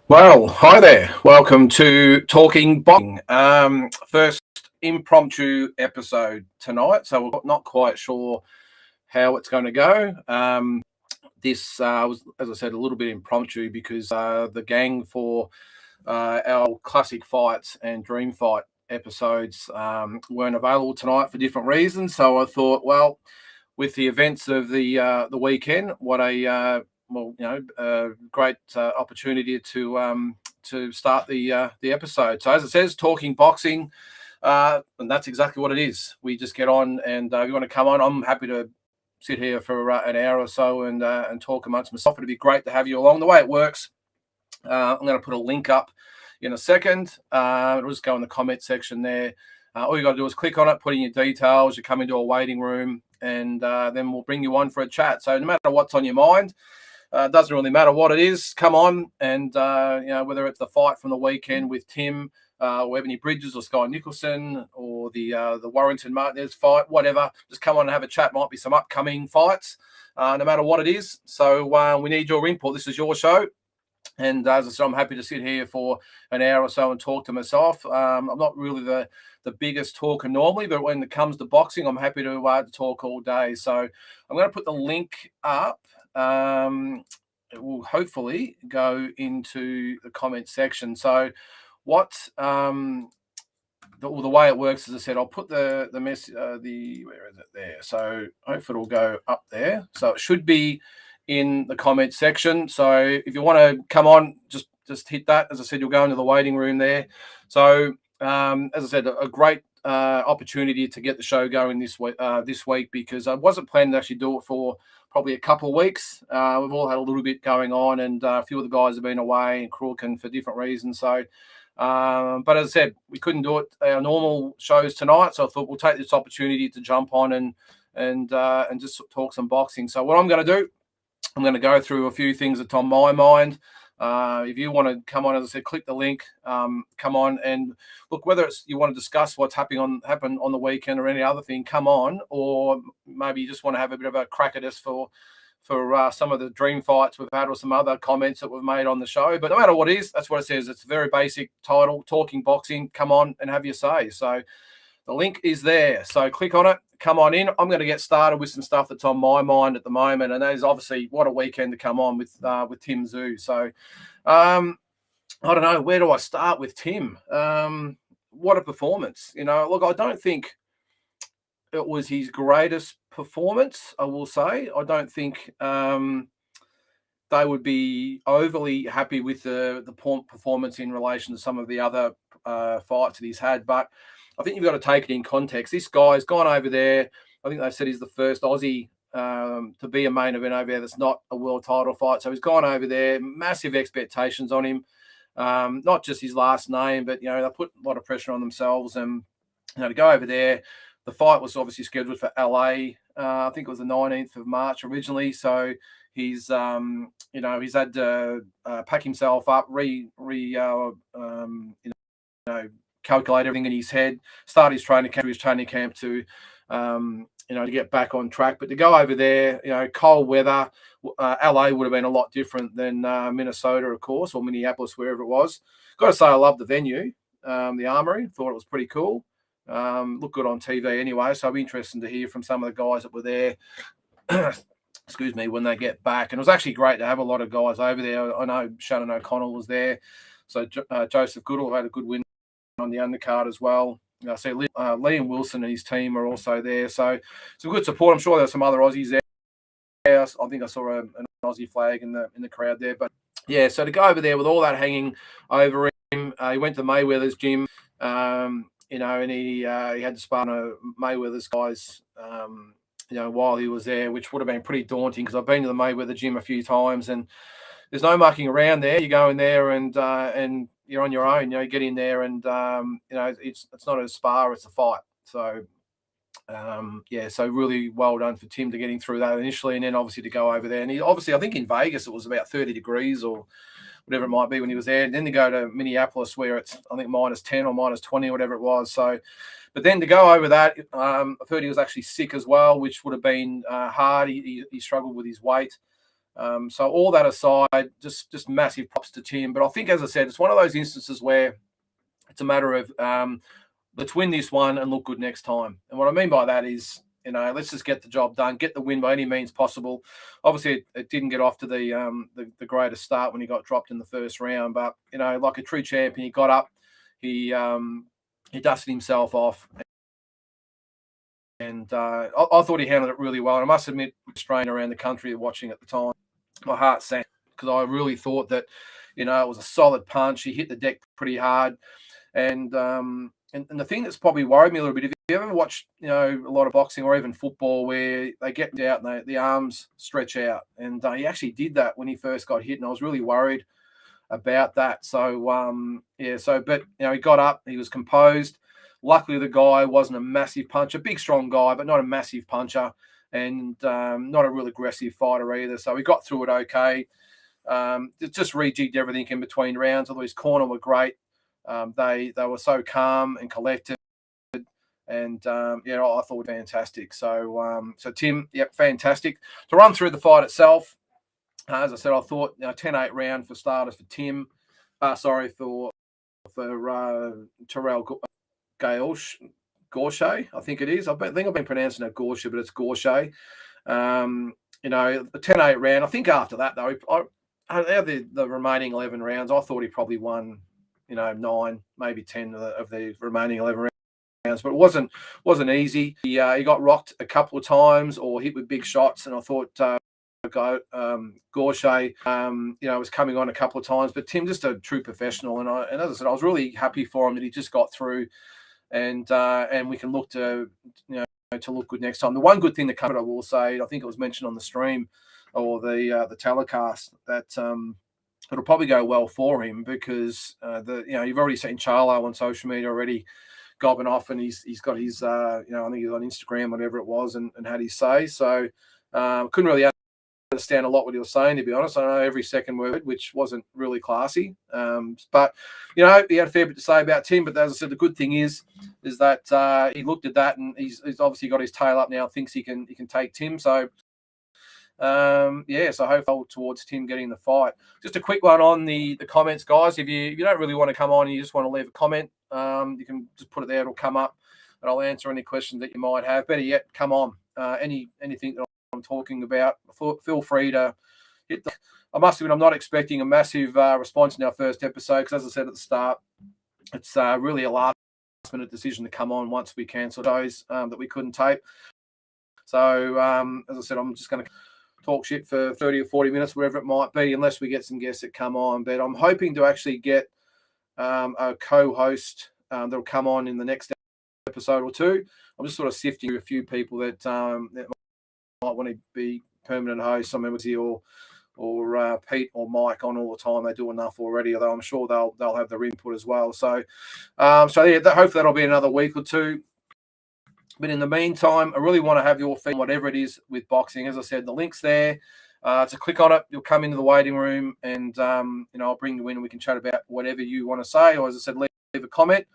Well, hi there. Welcome to Talking Boxing. First impromptu episode tonight, so we're not quite sure how it's going to go. This was, as I said, a little bit impromptu because the gang for our classic fights and dream fight episodes weren't available tonight for different reasons. So I thought, well, with the events of the weekend, what a great opportunity to start the episode. So as it says, talking boxing, and that's exactly what it is. We just get on, and if you want to come on, I'm happy to sit here for an hour or so and talk amongst myself. It'd be great to have you along. The way it works, I'm going to put a link up in a second. It'll just go in the comment section there. All you got to do is click on it, put in your details. You come into a waiting room, and then we'll bring you on for a chat. So no matter what's on your mind, it doesn't really matter what it is. Come on, and whether it's the fight from the weekend with Tim or Ebony Bridges or Sky Nicholson or the Warrington Martinez fight, whatever. Just come on and have a chat. Might be some upcoming fights, no matter what it is. So we need your input. This is your show. And as I said, I'm happy to sit here for an hour or so and talk to myself. I'm not really the biggest talker normally, but when it comes to boxing, I'm happy to talk all day. So I'm going to put the link up. It will hopefully go into the comment section. So what the way it works, as I said, I'll put the message, where is it there? So hopefully it'll go up there. So it should be in the comment section. So if you want to come on, just hit that. As I said, you'll go into the waiting room there. So as I said, a great opportunity to get the show going this week because I wasn't planning to actually do it for probably a couple of weeks. We've all had a little bit going on, and a few of the guys have been away and Crook and for different reasons. So but as I said, we couldn't do it our normal shows tonight, so I thought we'll take this opportunity to jump on and just talk some boxing. So what I'm going to do, I'm going to go through a few things that's on my mind. If you want to come on, as I said, click the link, come on and look, whether it's you want to discuss what's happened on the weekend or any other thing, come on, or maybe you just want to have a bit of a crack at us for some of the dream fights we've had or some other comments that we've made on the show. But no matter what it is, that's what it says. It's a very basic title, Talking Boxing. Come on and have your say. So the link is there. So click on it. Come on in. I'm going to get started with some stuff that's on my mind at the moment, and that is obviously what a weekend to come on with Tim Tszyu. So I don't know, where do I start with Tim? What a performance! Look, I don't think it was his greatest performance. I will say I don't think they would be overly happy with the performance in relation to some of the other fights that he's had, but I think you've got to take it in context. This guy's gone over there. I think they said he's the first Aussie to be a main event over there that's not a world title fight. So he's gone over there. Massive expectations on him. Not just his last name, but, they put a lot of pressure on themselves. And, to go over there, the fight was obviously scheduled for LA. I think it was the 19th of March originally. So he's had to pack himself up, calculate everything in his head, start his training camp to get back on track. But to go over there, cold weather, LA would have been a lot different than Minnesota, of course, or Minneapolis, wherever it was. Got to say, I love the venue, the Armory. Thought it was pretty cool. Looked good on TV anyway, so it'll be interesting to hear from some of the guys that were there. Excuse me, when they get back. And it was actually great to have a lot of guys over there. I know Shannon O'Connell was there. So Joseph Goodall had a good win on the undercard as well. So Liam Wilson and his team are also there. So some good support. I'm sure there's some other Aussies there. I think I saw an Aussie flag in the crowd there. But yeah, so to go over there with all that hanging over him, he went to Mayweather's gym, and he had to spar Mayweather's guys, while he was there, which would have been pretty daunting because I've been to the Mayweather gym a few times and there's no mucking around there. You go in there and you're on your own. Get in there and it's not a spar, it's a fight. So so really well done for Tim to getting through that initially, and then obviously to go over there. And he obviously, I think in Vegas it was about 30 degrees or whatever it might be when he was there. And then to go to Minneapolis where it's I think -10 or -20 or whatever it was. So, but then to go over that, I've heard he was actually sick as well, which would have been hard. He struggled with his weight. So all that aside, just massive props to Tim. But I think, as I said, it's one of those instances where it's a matter of let's win this one and look good next time. And what I mean by that is, let's just get the job done, get the win by any means possible. Obviously, it didn't get off to the greatest start when he got dropped in the first round, but like a true champion, he got up, he dusted himself off, and I thought he handled it really well. And I must admit, Australian around the country watching at the time, my heart sank because I really thought that it was a solid punch. He hit the deck pretty hard, and the thing that's probably worried me a little bit, if you ever watched a lot of boxing or even football where they get out and the arms stretch out, and he actually did that when he first got hit, and I was really worried about that. So but he got up, he was composed. Luckily, the guy wasn't a massive puncher, big, strong guy, but not a massive puncher, and not a real aggressive fighter either. So he got through it okay. Just rejigged everything in between rounds, although his corner were great. They were so calm and collected, and I thought fantastic. So Tim, yep, fantastic. To run through the fight itself, as I said, I thought 10-8 round for starters for Tim. For Terrell Gaucher, I think it is. I think I've been pronouncing it Gaucher, but it's Gaucher. The 10-8 round. I think after that, though, out of the remaining 11 rounds, I thought he probably won, 9, maybe 10 of the remaining 11 rounds. But it wasn't easy. He got rocked a couple of times or hit with big shots, and I thought Gaucher, was coming on a couple of times. But Tim, just a true professional, and as I said, I was really happy for him that he just got through. And we can look to look good next time. The one good thing that comes, I will say, I think it was mentioned on the stream or the telecast, that it'll probably go well for him because you've already seen Charlo on social media already gobbing off, and he's got his I think he's on Instagram, whatever it was, and had his say. So couldn't really understand a lot what he was saying, to be honest. I know every second word, which wasn't really classy. But he had a fair bit to say about Tim. But as I said, the good thing is that he looked at that, and he's obviously got his tail up now. Thinks he can take Tim. So so hopefully towards Tim getting the fight. Just a quick one on the comments, guys. If you don't really want to come on and you just want to leave a comment, you can just put it there. It'll come up, and I'll answer any questions that you might have. Better yet, come on. Anything that I'm talking about, feel free to hit the. I must admit, I'm not expecting a massive response in our first episode because, as I said at the start, it's really a last-minute decision to come on once we cancelled those that we couldn't tape. So, as I said, I'm just going to talk shit for 30 or 40 minutes, whatever it might be, unless we get some guests that come on. But I'm hoping to actually get a co-host that'll come on in the next episode or two. I'm just sort of sifting through a few people that might want to be permanent hosts. I mean, or Pete or Mike on all the time. They do enough already, although I'm sure they'll have their input as well. So hopefully that'll be another week or two. But in the meantime, I really want to have your feedback, whatever it is with boxing. As I said, the link's there. To click on it, you'll come into the waiting room, and I'll bring you in, and we can chat about whatever you want to say. Or as I said, leave a comment,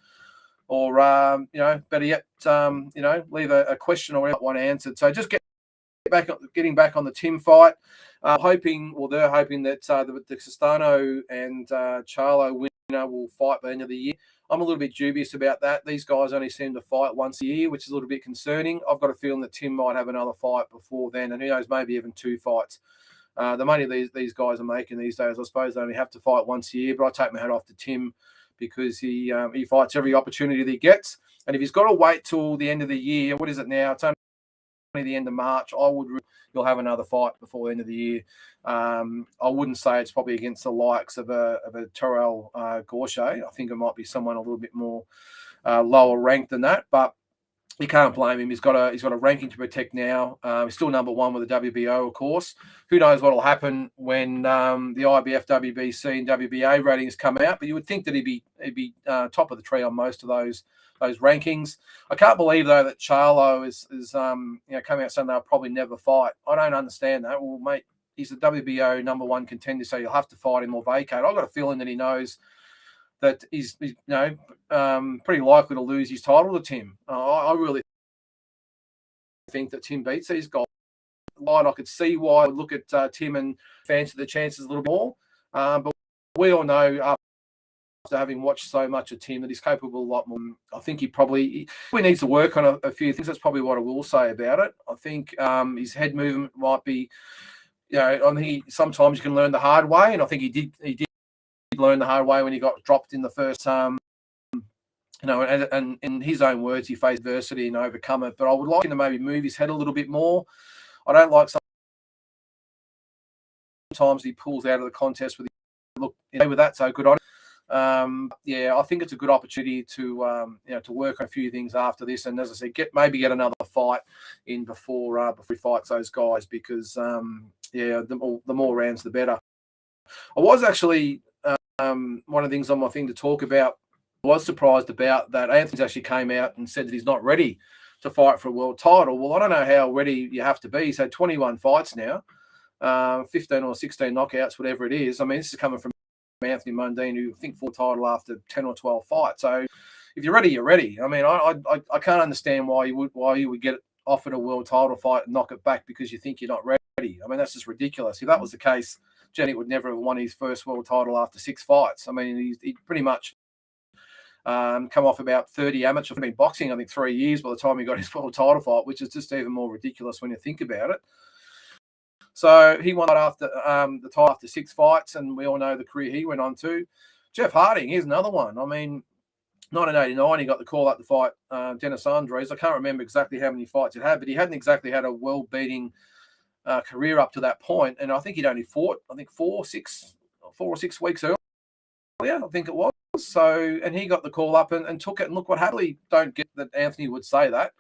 or better yet, leave a question or whatever you want answered. So just getting back on the Tim fight. They're hoping that the Castano and Charlo winner will fight by the end of the year. I'm a little bit dubious about that. These guys only seem to fight once a year, which is a little bit concerning. I've got a feeling that Tim might have another fight before then, and who knows, maybe even 2 fights. The money these guys are making these days, I suppose they only have to fight once a year, but I take my hat off to Tim because he fights every opportunity that he gets. And if he's got to wait till the end of the year, what is it now? It's only the end of March. You'll have another fight before the end of the year. I wouldn't say it's probably against the likes of a Terrell Gaucher. I think it might be someone a little bit more lower ranked than that, but you can't blame him. He's got a ranking to protect now. He's still number 1 with the WBO, of course. Who knows what will happen when the IBF, WBC, and WBA ratings come out? But you would think that he'd be top of the tree on most of those rankings. I can't believe though that Charlo is coming out saying they'll probably never fight. I don't understand that. Well, mate, he's the WBO number 1 contender, so you'll have to fight him or vacate. I've got a feeling that he knows that he's pretty likely to lose his title to Tim. I really think that Tim beats these guys. line. I could see why I would look at Tim and fancy the chances a little bit more. But we all know after having watched so much of Tim that he's capable of a lot more. I think he needs to work on a few things. That's probably what I will say about it. I think his head movement might be, I think sometimes you can learn the hard way, and I think he did learn the hard way when he got dropped in the first and in his own words, he faced adversity and overcome it. But I would like him to maybe move his head a little bit more. I don't like sometimes he pulls out of the contest with that, so good on him. I think it's a good opportunity to work on a few things after this, and as I said, get another fight in before he fights those guys, because the more rounds the better. I was actually one of the things on my thing to talk about. I was surprised about that Anthony's actually came out and said that he's not ready to fight for a world title. Well, I don't know how ready you have to be. He's had 21 fights now, 15 or 16 knockouts, whatever it is. I mean, this is coming from Anthony Mundine, who I think fought title after 10 or 12 fights. So if you're ready, you're ready. I mean, I can't understand why you would get offered a world title fight and knock it back because you think you're not ready. I mean, that's just ridiculous. If that was the case, Jenny would never have won his first world title after 6 fights. I mean, he pretty much come off about 30 amateur. I've been boxing, I think, 3 years by the time he got his world title fight, which is just even more ridiculous when you think about it. So he won after the title after 6 fights, and we all know the career he went on to. Jeff Harding, here's another one. I mean, 1989, he got the call up to fight Dennis Andres. I can't remember exactly how many fights he had, but he hadn't exactly had a well-beating career up to that point. And I think he'd only fought, 4 or 6 weeks earlier, I think it was. So, and he got the call up and took it. And look what happened. Don't get that Anthony would say that.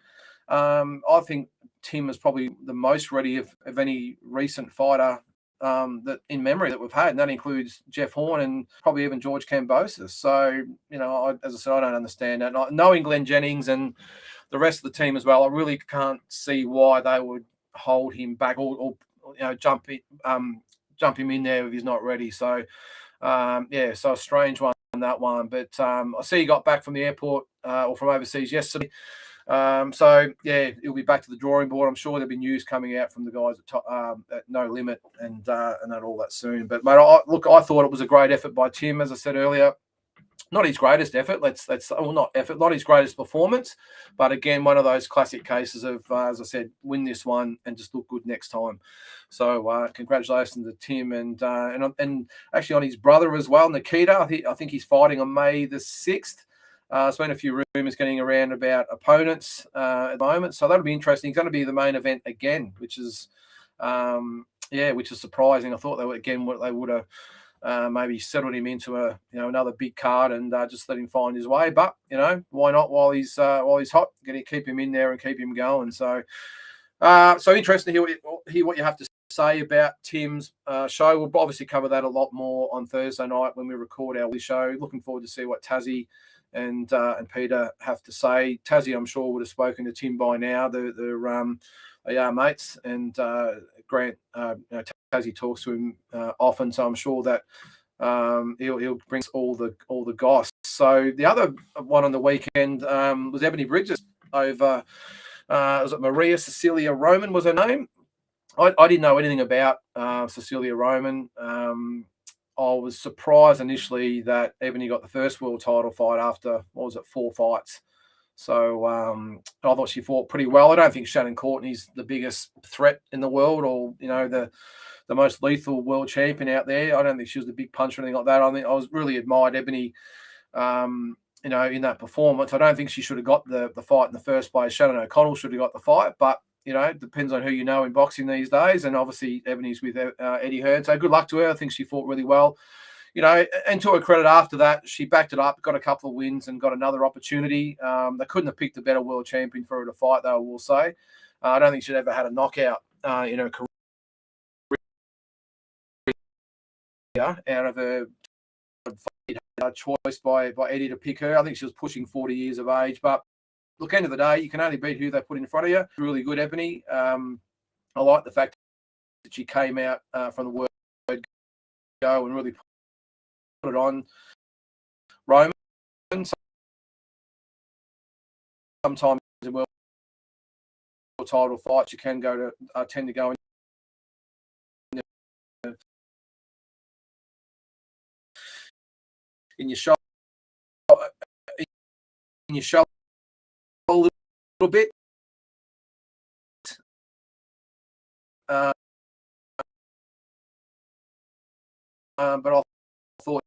I think Tim is probably the most ready of any recent fighter that in memory that we've had, and that includes Jeff Horn and probably even George Cambodis. So, as I said, I don't understand that. Knowing Glenn Jennings and the rest of the team as well, I really can't see why they would hold him back or jump him in there if he's not ready. So, so a strange one on that one. But I see he got back from the airport or from overseas yesterday. He'll be back to the drawing board. I'm sure there'll be news coming out from the guys at No Limit and all that soon. But mate, I thought it was a great effort by Tim, as I said earlier. Not his greatest effort. Not his greatest performance, but again, one of those classic cases of, as I said, win this one and just look good next time. So congratulations to Tim and actually on his brother as well, Nikita. I think he's fighting on May the 6th. There's been a few rumours getting around about opponents at the moment, so that'll be interesting. He's going to be the main event again, which is surprising. I thought they would have maybe settled him into another big card and just let him find his way. But why not while he's hot? Keep him in there and keep him going. So interesting to hear what you have to say about Tim's show. We'll obviously cover that a lot more on Thursday night when we record our show. Looking forward to see what Tassie and Peter have to say. Tassie, I'm sure, would have spoken to Tim by now. They are mates, and Grant, Tassie talks to him often, so I'm sure that he'll bring all the goss. So the other one on the weekend was Ebony Bridges over. Was it Maria Cecilia Roman was her name? I didn't know anything about Cecilia Roman. I was surprised initially that Ebony got the first world title fight after, 4 fights. So I thought she fought pretty well. I don't think Shannon Courtney's the biggest threat in the world or, the most lethal world champion out there. I don't think she was the big punch or anything like that. I think I was really admired Ebony, in that performance. I don't think she should have got the fight in the first place. Shannon O'Connell should have got the fight, but it depends on who you know in boxing these days. And obviously Ebony's with Eddie Hearn. So good luck to her. I think she fought really well. And to her credit after that, she backed it up, got a couple of wins and got another opportunity. They couldn't have picked a better world champion for her to fight, though, I will say. I don't think she'd ever had a knockout in her career out of her choice by Eddie to pick her. I think she was pushing 40 years of age, but look, end of the day, you can only beat who they put in front of you. Really good, Ebony. I like the fact that she came out from the word go and really put it on Roman. Sometimes in world title fights, you can tend to go in your shoulder, a little bit. But I thought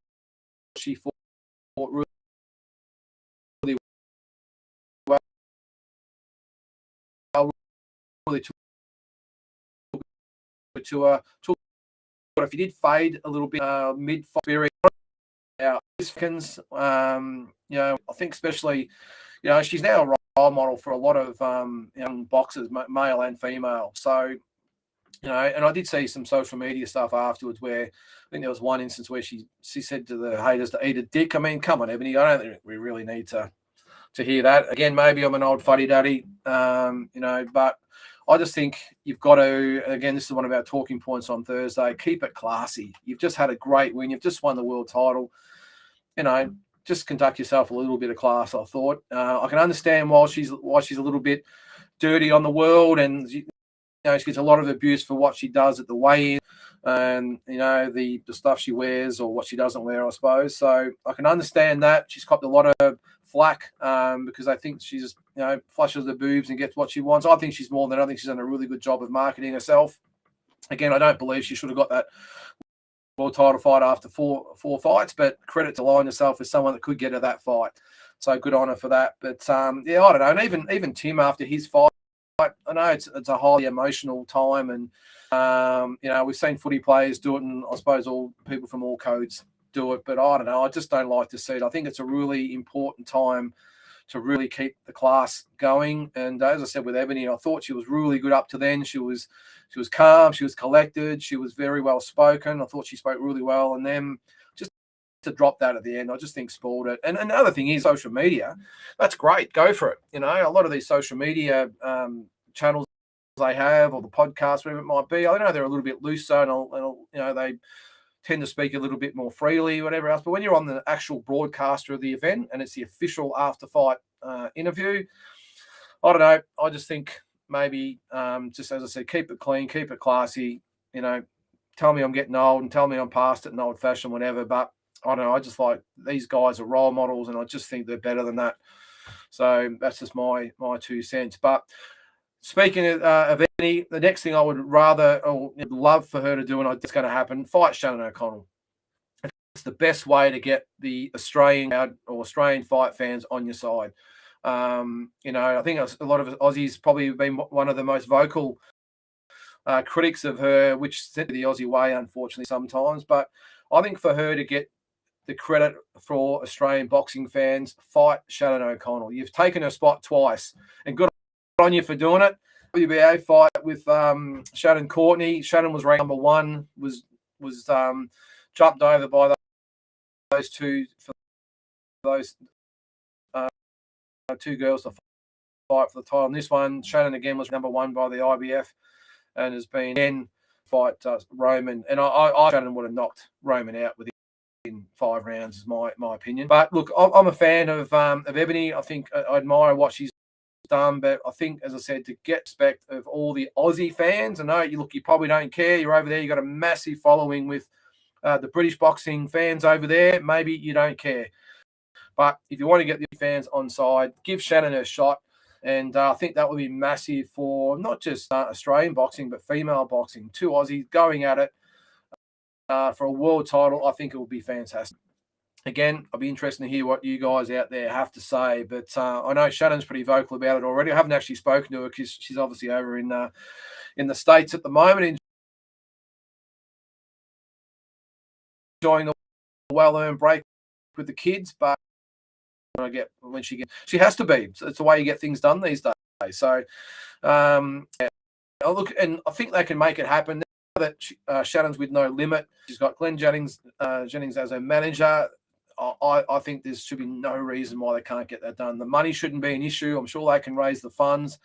she fought really well. Really took it to her. But if you did fade a little bit mid-fight period, seconds, I think especially, she's now a role model for a lot of young boxers, male and female. So, and I did see some social media stuff afterwards where I think there was one instance where she said to the haters to eat a dick. I mean, come on, Ebony, I don't think we really need to hear that. Again, maybe I'm an old fuddy-duddy, but I just think you've got to, again, this is one of our talking points on Thursday, keep it classy. You've just had a great win. You've just won the world title. Just conduct yourself a little bit of class, I thought. I can understand why she's a little bit dirty on the world, and she gets a lot of abuse for what she does at the weigh-in and, the stuff she wears or what she doesn't wear, I suppose. So I can understand that. She's copped a lot of flack because I think she's, flushes the boobs and gets what she wants. I think she's more than that. I think she's done a really good job of marketing herself. Again, I don't believe she should have got that world title fight after four fights, but credit to line herself as someone that could get her that fight. So good on her for that. But I don't know. And even Tim after his fight, I know it's a highly emotional time, and we've seen footy players do it, and I suppose all people from all codes do it. But I don't know. I just don't like to see it. I think it's a really important time to really keep the class going. And as I said with Ebony, I thought she was really good up to then. She was calm, she was collected, she was very well spoken. I thought she spoke really well, and then just to drop that at the end, I just think spoiled it. And another thing is social media. That's great. Go for it. A lot of these social media channels they have, or the podcast, whatever it might be, I know they're a little bit looser, and they tend to speak a little bit more freely, whatever else. But when you're on the actual broadcaster of the event and it's the official after-fight interview, I don't know. I just think maybe, just as I said, keep it clean, keep it classy. Tell me I'm getting old and tell me I'm past it and old-fashioned, whatever. But I don't know. I just like these guys are role models, and I just think they're better than that. So that's just my 2 cents. But speaking of any, the next thing I would rather or love for her to do, and I think it's going to happen, fight Shannon O'Connell. It's the best way to get the Australian fight fans on your side. I think a lot of Aussies probably have been one of the most vocal critics of her, which sent to the Aussie way, unfortunately, sometimes. But I think for her to get the credit for Australian boxing fans, fight Shannon O'Connell. You've taken her spot twice, and good on you for doing it. WBA fight with Shannon Courtney. Shannon was ranked number 1, was jumped over by those two girls to fight for the title. And this one, Shannon again was number 1 by the IBF, and has been again fight Roman. And I Shannon would have knocked Roman out within 5 rounds, is my opinion. But look, I'm a fan of Ebony. I think I admire what she's done, but I think, as I said, to get respect of all the Aussie fans. I know you probably don't care. You're over there. You got a massive following with the British boxing fans over there. Maybe you don't care, but if you want to get the fans on side, give Shannon a shot. And I think that would be massive for not just Australian boxing, but female boxing. 2 Aussies going at it for a world title. I think it would be fantastic. Again, I'll be interested to hear what you guys out there have to say. But I know Shannon's pretty vocal about it already. I haven't actually spoken to her because she's obviously over in the States at the moment, enjoying the well-earned break with the kids. But she has to be. It's the way you get things done these days. So, look, and I think they can make it happen. Now that Shannon's with no limit, she's got Glenn Jennings as her manager. I think there should be no reason why they can't get that done. The money shouldn't be an issue. I'm sure they can raise the funds.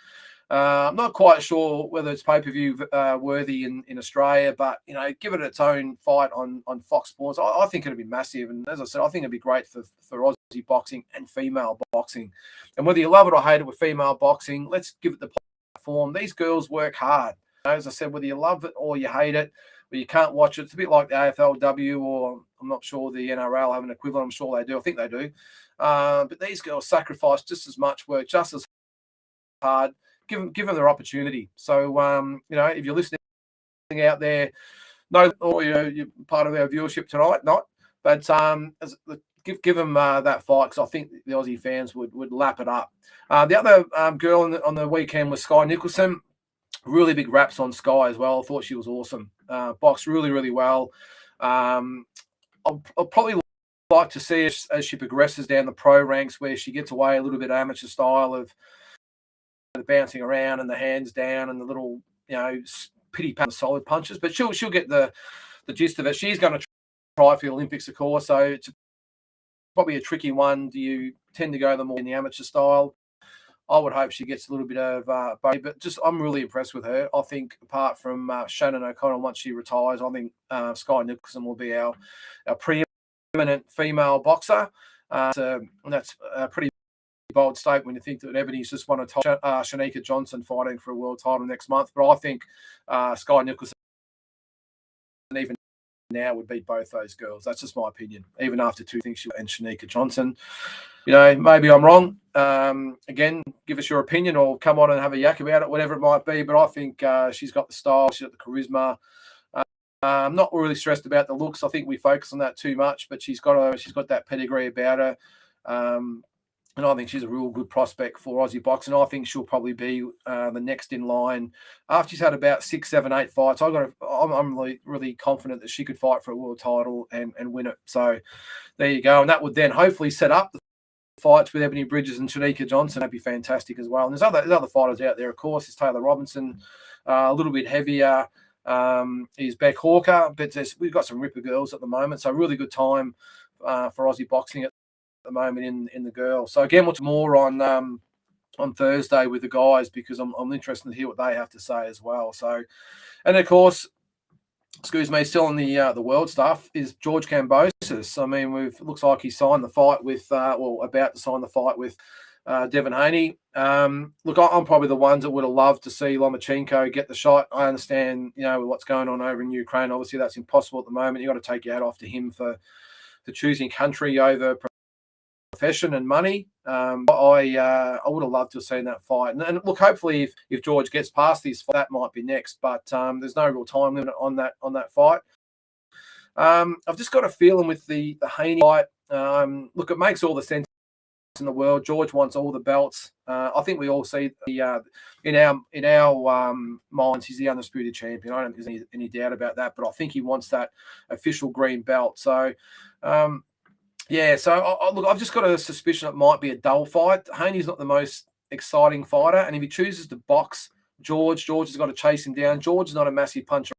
I'm not quite sure whether it's pay-per-view worthy in Australia, but give it its own fight on Fox Sports. I think it'd be massive, and as I said, I think it'd be great for Aussie boxing and female boxing. And whether you love it or hate it with female boxing, let's give it the platform. These girls work hard. As I said, whether you love it or you hate it, but you can't watch it. It's a bit like the AFLW, or I'm not sure the NRL have an equivalent. I'm sure they do. I think they do. But these girls sacrifice just as much work, just as hard. Give them their opportunity. So, if you're listening out there, no, or you're part of our viewership tonight, not, but give them that fight, because I think the Aussie fans would lap it up. The other girl on the weekend was Sky Nicholson. Really big raps on Sky as well. I thought she was awesome. Boxed really, really well. I'll probably like to see as she progresses down the pro ranks, where she gets away a little bit amateur style of the bouncing around and the hands down and the little, pity pat solid punches. But she'll get the gist of it. She's going to try for the Olympics, of course. So it's probably a tricky one. Do you tend to go more in the amateur style? I would hope she gets a little bit of both, but I'm really impressed with her. I think apart from Shannon O'Connell, once she retires, I think Sky Nicholson will be our preeminent female boxer. And that's a pretty bold statement when you think that Ebony's just won a title, Shanika Johnson fighting for a world title next month. But I think Sky Nicholson, even now, would beat both those girls. That's just my opinion. Even after two things, and Shanika Johnson. Maybe I'm wrong. Again, give us your opinion, or come on and have a yak about it, whatever it might be. But I think she's got the style, she's got the charisma. I'm not really stressed about the looks. I think we focus on that too much, but she's got that pedigree about her. And I think she's a real good prospect for Aussie boxing. I think she'll probably be the next in line after she's had about 6, 7, 8 fights. I'm really, really confident that she could fight for a world title and win it. So there you go. And that would then hopefully set up the fights with Ebony Bridges and Shanika Johnson. That'd be fantastic as well. And there's other fighters out there, of course. There's Taylor Robinson, a little bit heavier. Is Beck Hawker, but we've got some ripper girls at the moment. So really good time for Aussie boxing at the moment in the girls. So again, what's more on Thursday with the guys, because I'm interested to hear what they have to say as well. So, and of course, still on the world stuff is George Cambodis. I mean, looks like he signed the fight with, about to sign the fight with Devin Haney. Look, I'm probably the ones that would have loved to see Lomachenko get the shot. I understand, what's going on over in Ukraine. Obviously, that's impossible at the moment. You've got to take your hat off to him for choosing country over profession and money. I would have loved to have seen that fight. And look, hopefully, if George gets past this, that might be next. But there's no real time limit on that fight. I've just got a feeling with the Haney fight. Look, it makes all the sense in the world. George wants all the belts. I think we all see in our minds he's the undisputed champion. I don't think there's any doubt about that. But I think he wants that official green belt. So. Look, I've just got a suspicion it might be a dull fight. Haney's not the most exciting fighter, and if he chooses to box George has got to chase him down. George is not a massive puncher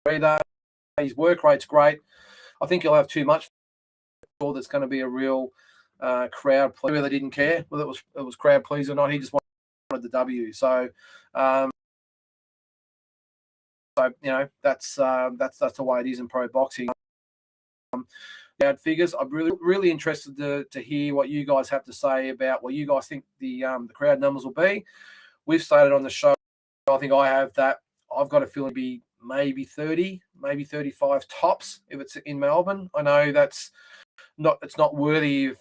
either. His work rate's great. I think he'll have too much. That's going to be a real crowd pleaser. Whether they didn't care whether it was crowd pleaser or not, he just wanted the W. So. That's the way it is in pro boxing. Figures. I'm really interested to hear what you guys have to say about what you guys think the crowd numbers will be. We've stated on the show. I think I have that. I've got a feeling it'll be maybe 30, maybe 35 tops if it's in Melbourne. I know it's not worthy of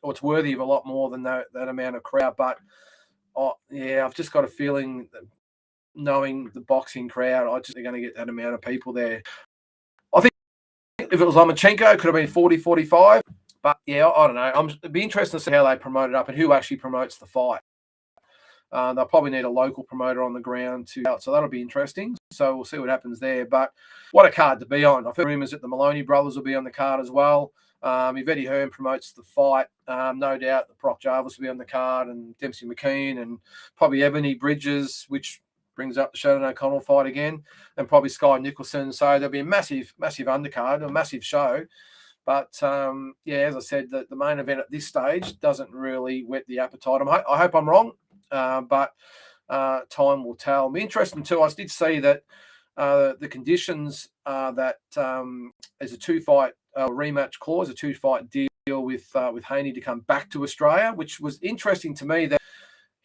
or it's worthy of a lot more than that amount of crowd. But I've just got a feeling that, knowing the boxing crowd, I just think they're going to get that amount of people there. I think if it was Lomachenko, it could have been 40, 45. But, I don't know. It'd be interesting to see how they promote it up and who actually promotes the fight. They'll probably need a local promoter on the ground so that'll be interesting. So we'll see what happens there. But what a card to be on. I've heard rumours that the Maloney brothers will be on the card as well. If Eddie Hearn promotes the fight, no doubt the Brock Jarvis will be on the card, and Dempsey McKean, and probably Ebony Bridges, which brings up the Shannon O'Connell fight again, and probably Sky Nicholson. So there'll be a massive, massive undercard, a massive show. But, as I said, the main event at this stage doesn't really whet the appetite. I hope I'm wrong, but time will tell. It'll be interesting too. I did see that the conditions that there's a 2-fight rematch clause, a 2-fight deal with Haney to come back to Australia, which was interesting to me that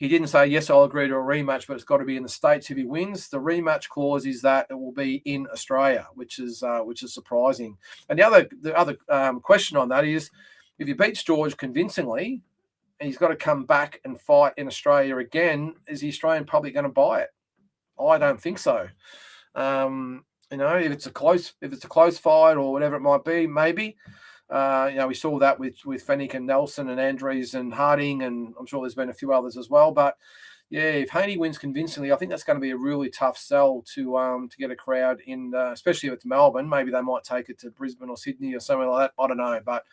he didn't say, yes, I'll agree to a rematch, but it's got to be in the States if he wins. The rematch clause is that it will be in Australia, which is surprising. And the other question on that is, if he beats George convincingly, and he's got to come back and fight in Australia again, is the Australian public going to buy it? I don't think so. If it's a close fight or whatever it might be, maybe. We saw that with Fennick and Nelson and Andrews and Harding, and I'm sure there's been a few others as well. But yeah, if Haney wins convincingly, I think that's going to be a really tough sell to get a crowd in, especially if it's Melbourne. Maybe they might take it to Brisbane or Sydney or somewhere like that. I don't know, but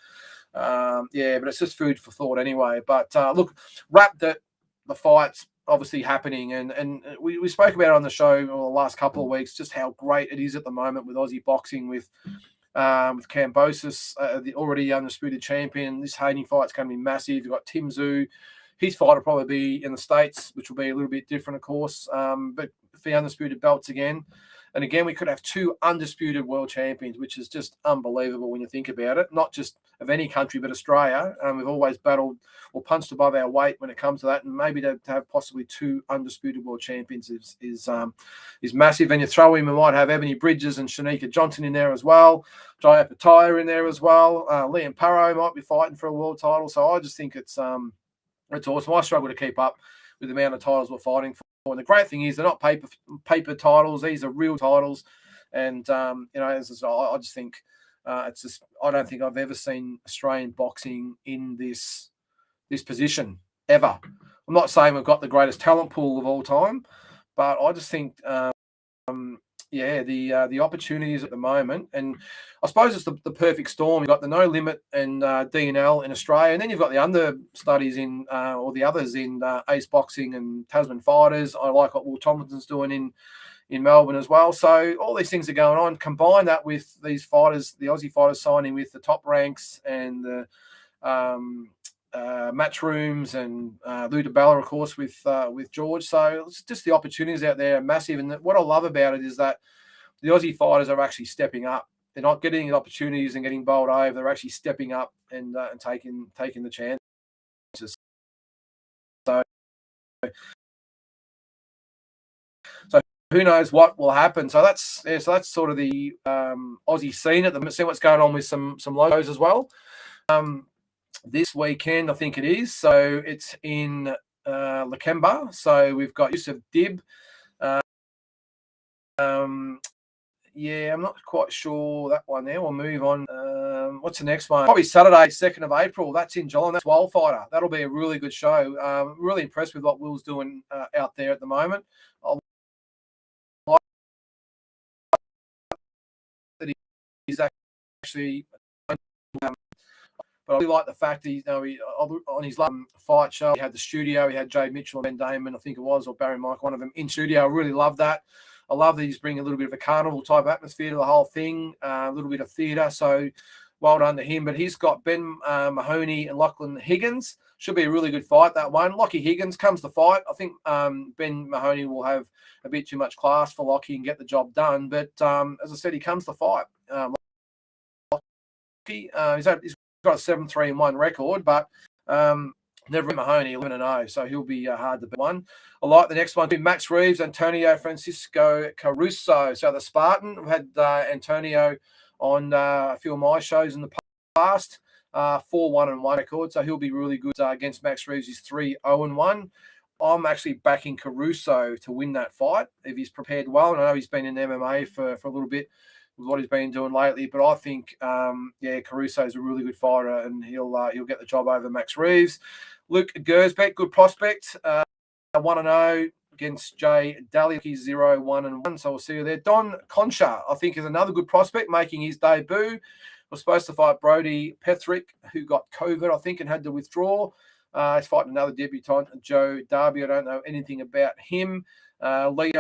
but it's just food for thought anyway. But look, wrap the fights obviously happening, and we spoke about it on the show the last couple of weeks, just how great it is at the moment with Aussie boxing, with Cambodis, the already undisputed champion. This Haney fight's going to be massive. You've got Tim Tszyu. His fight will probably be in the States, which will be a little bit different, of course, but for the undisputed belts again. And again, we could have two undisputed world champions, which is just unbelievable when you think about it. Not just of any country, but Australia. We've always battled or punched above our weight when it comes to that. And maybe to have possibly two undisputed world champions is massive. And you throw in, we might have Ebony Bridges and Shanika Johnson in there as well. Jaya Pataya in there as well. Liam Parrow might be fighting for a world title. So I just think it's awesome. I struggle to keep up with the amount of titles we're fighting for. And the great thing is they're not paper titles; these are real titles. And I just think it's just, I don't think I've ever seen Australian boxing in this position ever. I'm not saying we've got the greatest talent pool of all time, but I just think the opportunities at the moment, and I suppose it's the perfect storm. You've got the No Limit and D&L in Australia, and then you've got the understudies or the others in Ace Boxing and Tasman Fighters. I like what Will Tomlinson's doing in Melbourne as well. So all these things are going on. Combine that with these fighters, the Aussie fighters signing with the top ranks and the match rooms, and Lou DiBella, of course, with George. So it's just the opportunities out there are massive. And what I love about it is that the Aussie fighters are actually stepping up. They're not getting opportunities and getting bowled over. They're actually stepping up and taking the chances. So who knows what will happen? So that's sort of the Aussie scene at the moment. See what's going on with some logos as well. This weekend, I think it is. So it's in Lakemba. So we've got Yusuf Dib. I'm not quite sure that one there. We'll move on. What's the next one? Probably Saturday, 2nd of April. That's in Geelong. That's Wildfighter. That'll be a really good show. Really impressed with what Will's doing out there at the moment. He's actually... But I really like the fact that on his fight show, he had the studio. He had Jade Mitchell and Ben Damon, I think it was, or Barry Mike, one of them, in studio. I really love that. I love that he's bringing a little bit of a carnival type atmosphere to the whole thing, a little bit of theatre. So well done to him. But he's got Ben Mahoney and Lachlan Higgins. Should be a really good fight, that one. Lockie Higgins comes to fight. I think Ben Mahoney will have a bit too much class for Lockie and get the job done. But as I said, he comes to fight. Lockie, he's got a 7-3-1 record, but never Mahoney 11-0, so he'll be hard to beat one. I like the next one, Max Reeves, Antonio Francisco Caruso. So the Spartan, we've had Antonio on a few of my shows in the past, 4-1-1 record, so he'll be really good against Max Reeves. He's 3-0-1. I'm actually backing Caruso to win that fight if he's prepared well. And I know he's been in MMA for a little bit with what he's been doing lately, but I think, Caruso is a really good fighter, and he'll get the job over Max Reeves. Luke Gersbeck, good prospect, 1-0 against Jay Daly. He's 0-1-1, so we'll see you there. Don Concha, I think, is another good prospect, making his debut. Was supposed to fight Brody Pethrick, who got COVID, I think, and had to withdraw. He's fighting another debutant, Joe Darby. I don't know anything about him. Leo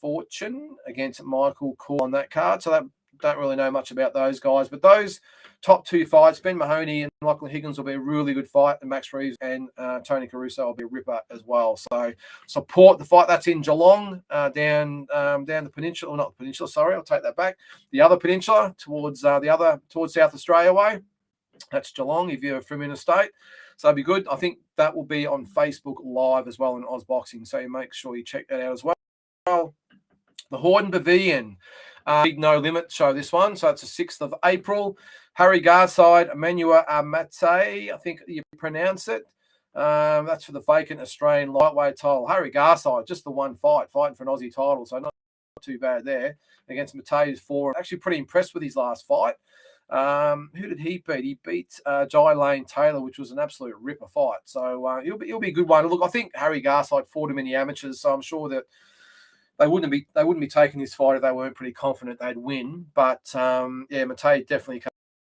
Fortune against Michael Cool on that card. So that don't really know much about those guys. But those top two fights, Ben Mahoney and Lachlan Higgins, will be a really good fight. And Max Reeves and Tony Caruso will be a ripper as well. So support the fight. That's in Geelong, down the peninsula. Or not the peninsula, sorry, I'll take that back. The other peninsula towards South Australia way. That's Geelong if you're from interstate. So it'd be good. I think that will be on Facebook Live as well in Ozboxing. So make sure you check that out as well. The Horden Pavilion, big No Limit show, this one. So it's the 6th of April. Harry Garside, Emmanuel Matse, I think you pronounce it. That's for the vacant Australian lightweight title. Harry Garside, just the one fighting for an Aussie title. So not too bad there against Matte's 4. Actually pretty impressed with his last fight. Who did he beat? He beat Jai Lane Taylor, which was an absolute ripper fight. So he'll be a good one. Look, I think Harry Garside fought him in the amateurs, so I'm sure that they wouldn't be taking this fight if they weren't pretty confident they'd win. But Mattei definitely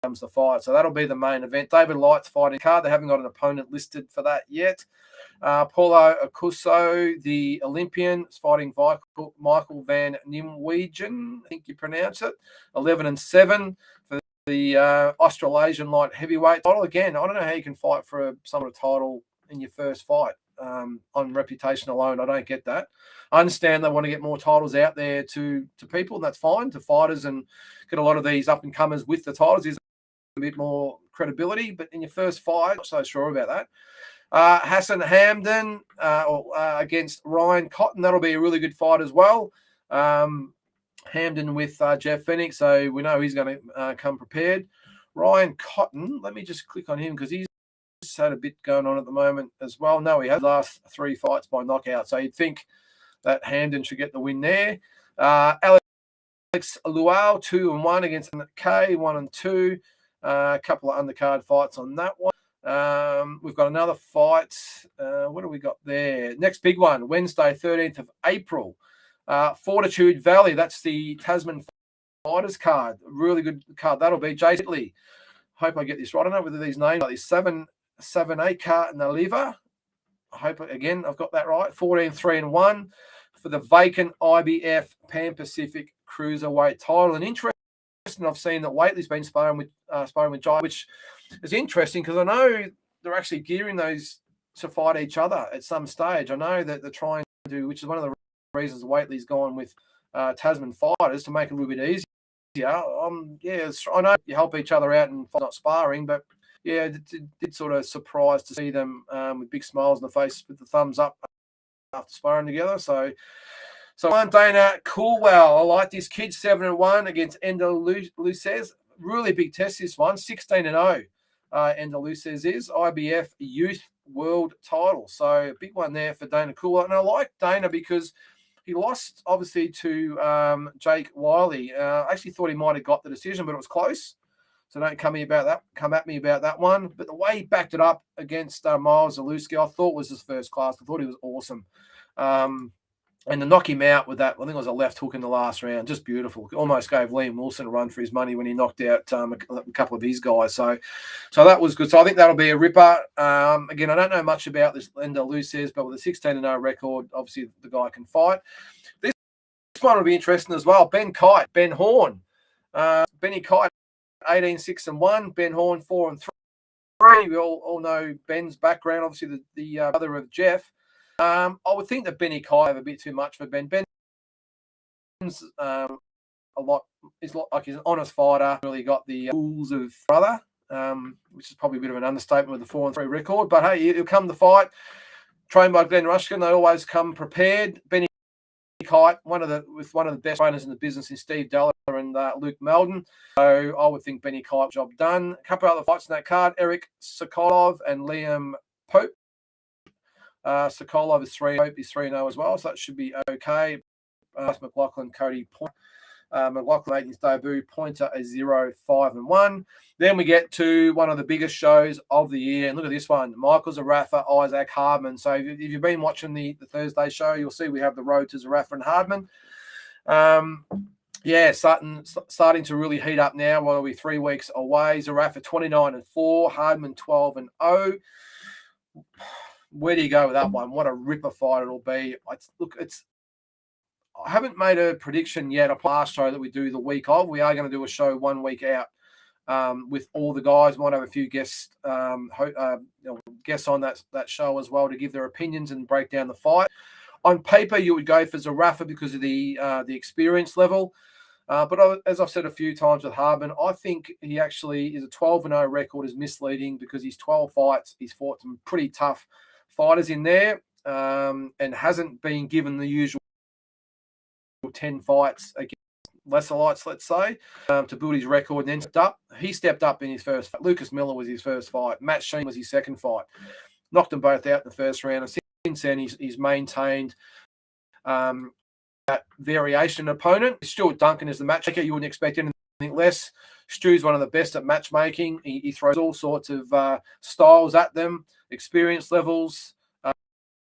comes to fight. So that'll be the main event. David Light's fighting card. They haven't got an opponent listed for that yet. Paulo Akuso, the Olympian, is fighting Michael Van Nimwegen, I think you pronounce it. 11-7 for the Australasian light heavyweight title. Again, I don't know how you can fight for some sort of title in your first fight on reputation alone. I don't get that. I understand they want to get more titles out there to people, and that's fine, to fighters, and get a lot of these up-and-comers with the titles. There's a bit more credibility, but in your first fight, I'm not so sure about that. Hassan Hamdan against Ryan Cotton. That'll be a really good fight as well. Hamdan with Jeff Phoenix, so we know he's going to come prepared. Ryan Cotton, let me just click on him because he's had a bit going on at the moment as well. No, he has last 3 fights by knockout, so you'd think that Hamdan should get the win there. Alex Luau, 2-1 against K, 1-2. A couple of undercard fights on that one. We've got another fight. What do we got there? Next big one, Wednesday, 13th of April. Fortitude Valley. That's the Tasman Fighters card. Really good card. That'll be Jason Lee. Hope I get this right. I don't know whether these names like this 7-8 card and the liver. I hope again I've got that right. 14-3-1 for the vacant IBF Pan Pacific Cruiserweight title. And interesting, I've seen that Waitley's been sparring with Jai, which is interesting because I know they're actually gearing those to fight each other at some stage. I know that they're trying to do, which is one of the reasons Waitley's gone with Tasman Fighters, to make it a little bit easier. I know you help each other out and not sparring, but yeah, it did sort of surprise to see them with big smiles on the face with the thumbs up after sparring together. So Dana Coolwell, I like this kid, 7-1 against Ender Luces. Really big test, this one, 16-0. Ender Luces is IBF Youth World title. So a big one there for Dana Coolwell. And I like Dana because he lost, obviously, to Jake Wiley. I actually thought he might have got the decision, but it was close. So don't come at me about that one. But the way he backed it up against Miles Zaluski, I thought was his first class. I thought he was awesome. And to knock him out with that, I think it was a left hook in the last round, just beautiful. Almost gave Liam Wilson a run for his money when he knocked out a couple of his guys. So that was good. So I think that'll be a ripper. Again, I don't know much about this Ender Luces, but with a 16-0 record, obviously the guy can fight. This one will be interesting as well. Ben Horn. Benny Kite, 18-6-1. Ben Horn, 4-3. We all know Ben's background, obviously the brother of Jeff. I would think that Benny Kai have a bit too much for Ben. Ben's he's like he's an honest fighter. Really got the tools of brother, which is probably a bit of an understatement with the 4-3 record. But hey, he'll come to fight. Trained by Glenn Rushkin, they always come prepared. Benny Kite, one of the best trainers in the business, is Steve Della and Luke Meldon. So I would think Benny Kite job done. A couple of other fights in that card: Eric Sokolov and Liam Pope. Sokolov is 3-0 as well, so that should be okay. McLaughlin, Cody Point. McLaughlin making his debut. Pointer is 0-5-1. Then we get to one of the biggest shows of the year, and look at this one: Michael Zarafa, Isaac Hardman. So if you've been watching the Thursday show, you'll see we have the road to Zarafa and Hardman. Starting to really heat up now. While we're 3 weeks away. Zarafa 29-4, Hardman 12-0. Where do you go with that one? What a ripper fight it'll be. I haven't made a prediction yet. A last show that we do the week of. We are going to do a show 1 week out with all the guys. Might have a few guests guests on that show as well to give their opinions and break down the fight. On paper, you would go for Zarafa because of the experience level. As I've said a few times with Hardman, I think he actually is a 12-0 record is misleading because he's 12 fights. He's fought some pretty tough fighters in there and hasn't been given the usual 10 fights against lesser lights, let's say, to build his record. And then stepped up. He stepped up in his first fight. Lucas Miller was his first fight. Matt Sheen was his second fight. Knocked them both out in the first round. And since then, he's maintained that variation opponent. Stuart Duncan is the matchmaker. You wouldn't expect anything less. Stu's one of the best at matchmaking. He throws all sorts of styles at them, experience levels,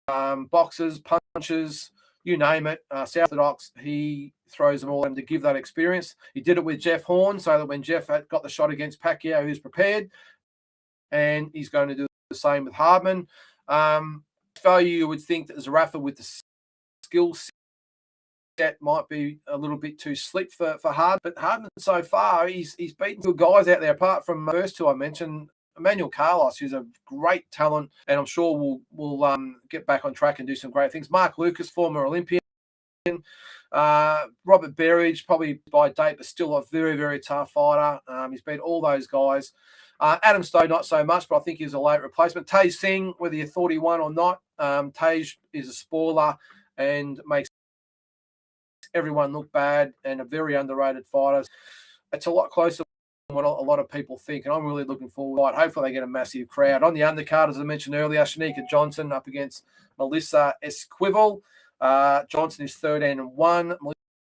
boxes, punches, you name it. Orthodox, he throws them all in to give that experience. He did it with Jeff Horn, so that when Jeff had got the shot against Pacquiao, he was prepared, and he's going to do the same with Hardman. Value, you would think that Zarafa with the skill set might be a little bit too slick for Hardman, but Hardman so far he's beaten good guys out there. Apart from the first two I mentioned, Emmanuel Carlos, who's a great talent, and I'm sure we'll get back on track and do some great things. Mark Lucas, former Olympian. Robert Berridge, probably by date, but still a very, very tough fighter. He's beat all those guys. Adam Stowe, not so much, but I think he's a late replacement. Tej Singh, whether you thought he won or not, Tej is a spoiler and makes everyone look bad and a very underrated fighter. It's a lot closer than what a lot of people think, and I'm really looking forward. Hopefully they get a massive crowd. On the undercard, as I mentioned earlier, Shanika Johnson up against Melissa Esquivel. Johnson is 13-1.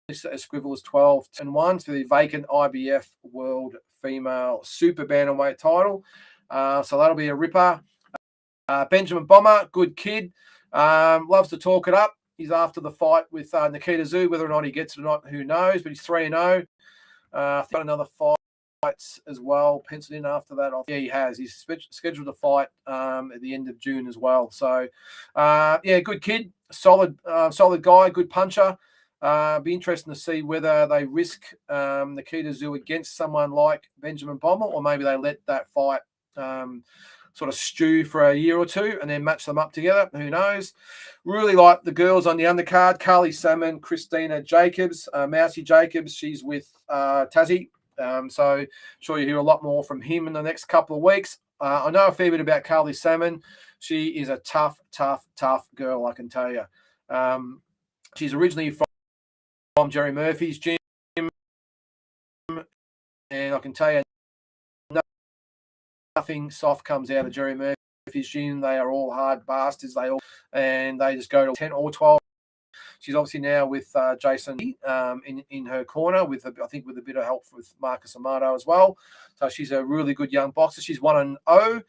Melissa Esquivel is 12-1 for the vacant IBF World Female Super Bantamweight title. So that'll be a ripper. Benjamin Bommer, good kid. Loves to talk it up. He's after the fight with Nikita Tszyu. Whether or not he gets it or not, who knows? But he's 3-0. I think another fights as well penciled in after that. Yeah, he has. He's scheduled a fight at the end of June as well. So, yeah, good kid, solid guy, good puncher. Be interesting to see whether they risk Nikita Tszyu against someone like Benjamin Bommer, or maybe they let that fight sort of stew for a year or two and then match them up together. Who knows? Really like the girls on the undercard. Carly Salmon, Christina Jacobs, Mousy Jacobs. She's with Tassie. So I'm sure you hear a lot more from him in the next couple of weeks. I know a fair bit about Carly Salmon. She is a tough girl, I can tell you. She's originally from Jerry Murphy's gym, and I can tell you nothing soft comes out of Jerry Murphy's gym. They are all hard bastards. They just go to 10 or 12. She's obviously now with Jason in her corner, I think with a bit of help with Marcus Amato as well. So she's a really good young boxer. She's 1-0.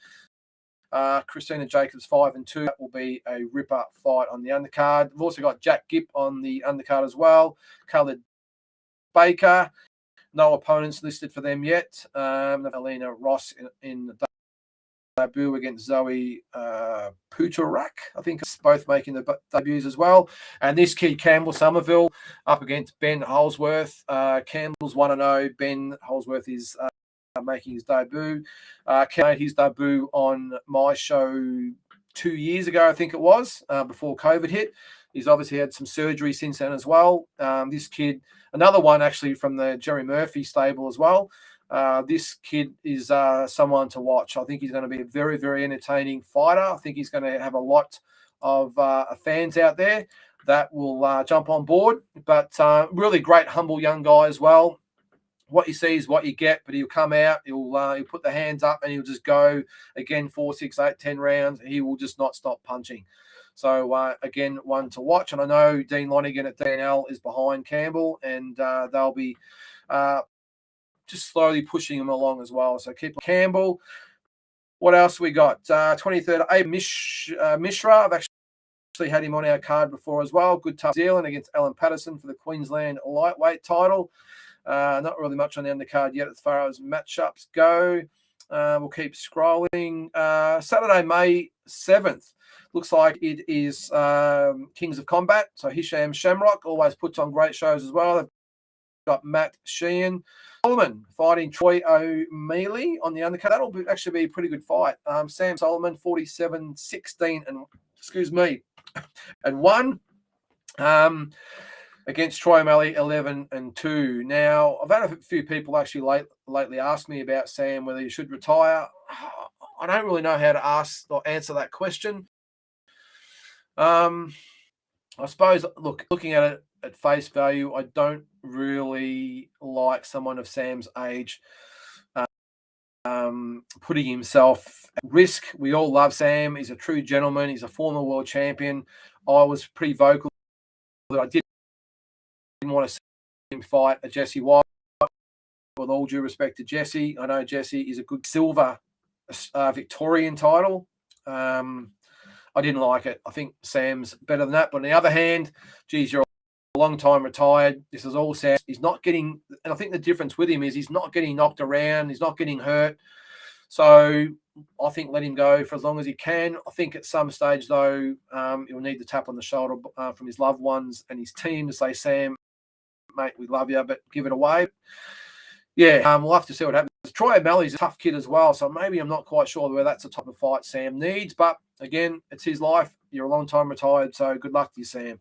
Christina Jacobs 5-2. That will be a ripper fight on the undercard. We've also got Jack Gipp on the undercard as well. Khaled Baker. No opponents listed for them yet. Alina Ross in the debut against Zoe Puturak. I think it's both making the debuts as well. And this kid, Campbell Somerville, up against Ben Holsworth. Campbell's 1-0. Ben Holsworth is making his debut. Made his debut on my show 2 years ago, I think it was, before COVID hit. He's obviously had some surgery since then as well. This kid, another one actually from the Jerry Murphy stable as well. This kid is someone to watch. I think he's going to be a very, very entertaining fighter. I think he's going to have a lot of fans out there that will jump on board. But really great, humble young guy as well. What you see is what you get, but he'll come out, he'll put the hands up, and he'll just go again 4, 6, 8, 10 rounds. He will just not stop punching. So, again, one to watch. And I know Dean Lonigan at DNL is behind Campbell, and they'll be just slowly pushing him along as well. So keep Campbell. What else we got? 23rd, Abe Mishra. I've actually had him on our card before as well. Good tough Zealand against Alan Patterson for the Queensland lightweight title. Not really much on the undercard yet as far as matchups go. We'll keep scrolling. Saturday, May 7th. Looks like it is Kings of Combat. So Hisham Shamrock always puts on great shows as well. They've got Matt Sheehan. Solomon fighting Troy O'Mealy on the undercard. That'll actually be a pretty good fight. Sam Solomon, 47-16 and 1. against Troy O'Malley, 11-2. Now, I've had a few people actually lately ask me about Sam, whether he should retire. I don't really know how to ask or answer that question. I suppose, looking at it at face value, I don't really like someone of Sam's age putting himself at risk. We all love Sam. He's a true gentleman. He's a former world champion. I was pretty vocal that I didn't want to see him fight a Jesse White. With all due respect to Jesse, I know Jesse is a good silver Victorian title. I didn't like it. I think Sam's better than that. But on the other hand, geez, you're a long time retired. This is all Sam. He's not getting, and I think the difference with him is he's not getting knocked around. He's not getting hurt. So I think let him go for as long as he can. I think at some stage, though, he'll need the tap on the shoulder from his loved ones and his team to say, Sam, mate, we love you, but give it away. Yeah, we'll have to see what happens. Troy O'Malley's a tough kid as well, so maybe I'm not quite sure whether that's the type of fight Sam needs. But again, it's his life. You're a long time retired, so good luck to you, Sam.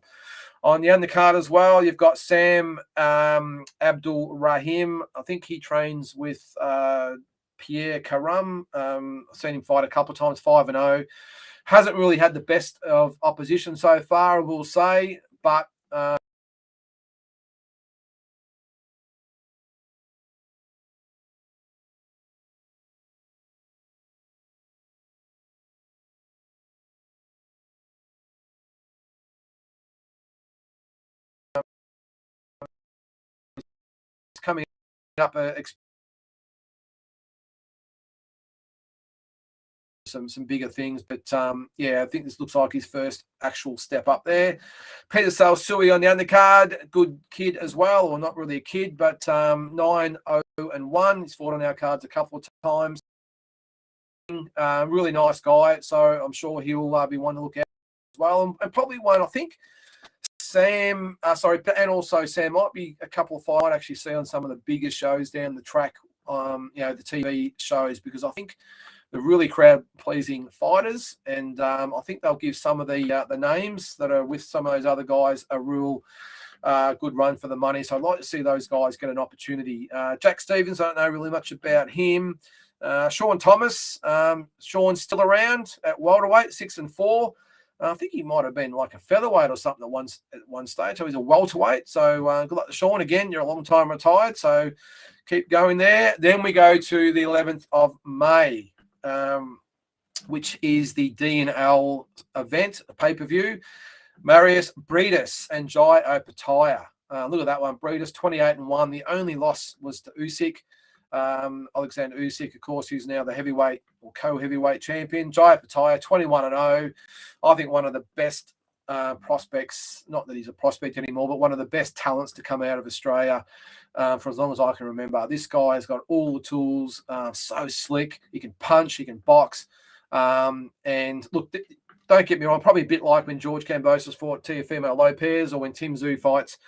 On the undercard as well, you've got Sam Abdul Rahim. I think he trains with Pierre Karam. I've seen him fight a couple of times, 5-0. Hasn't really had the best of opposition so far, I will say, but coming up some bigger things, but yeah, I think this looks like his first actual step up there. Peter Salsui on the undercard, good kid as well, or not really a kid, but 9-0-1. He's fought on our cards a couple of times. Really nice guy, so I'm sure he'll be one to look at as well, and probably one, I think. Sam, and also Sam might be a couple of fights I might actually see on some of the bigger shows down the track, the TV shows, because I think they're really crowd-pleasing fighters, and I think they'll give some of the names that are with some of those other guys a real good run for the money. So I'd like to see those guys get an opportunity. Jack Stevens, I don't know really much about him. Sean Thomas, Sean's still around at welterweight, 6-4. I think he might have been like a featherweight or something at one stage. So he's a welterweight. So good luck to Sean again. You're a long time retired, so keep going there. Then we go to the 11th of May, which is the D&L event, a pay-per-view. Marius Breedis and Jai Opataya. Look at that one. Breedis, 28-1. The only loss was to Uzik. Alexander Uzik, of course, who's now the heavyweight or co-heavyweight champion. Jai Opataya, 21-0. I think one of the best prospects, not that he's a prospect anymore, but one of the best talents to come out of Australia for as long as I can remember. This guy's got all the tools, so slick. He can punch, he can box. And look, don't get me wrong, probably a bit like when George Cambodis fought Teofimo Lopez, or when Tim Tszyu fights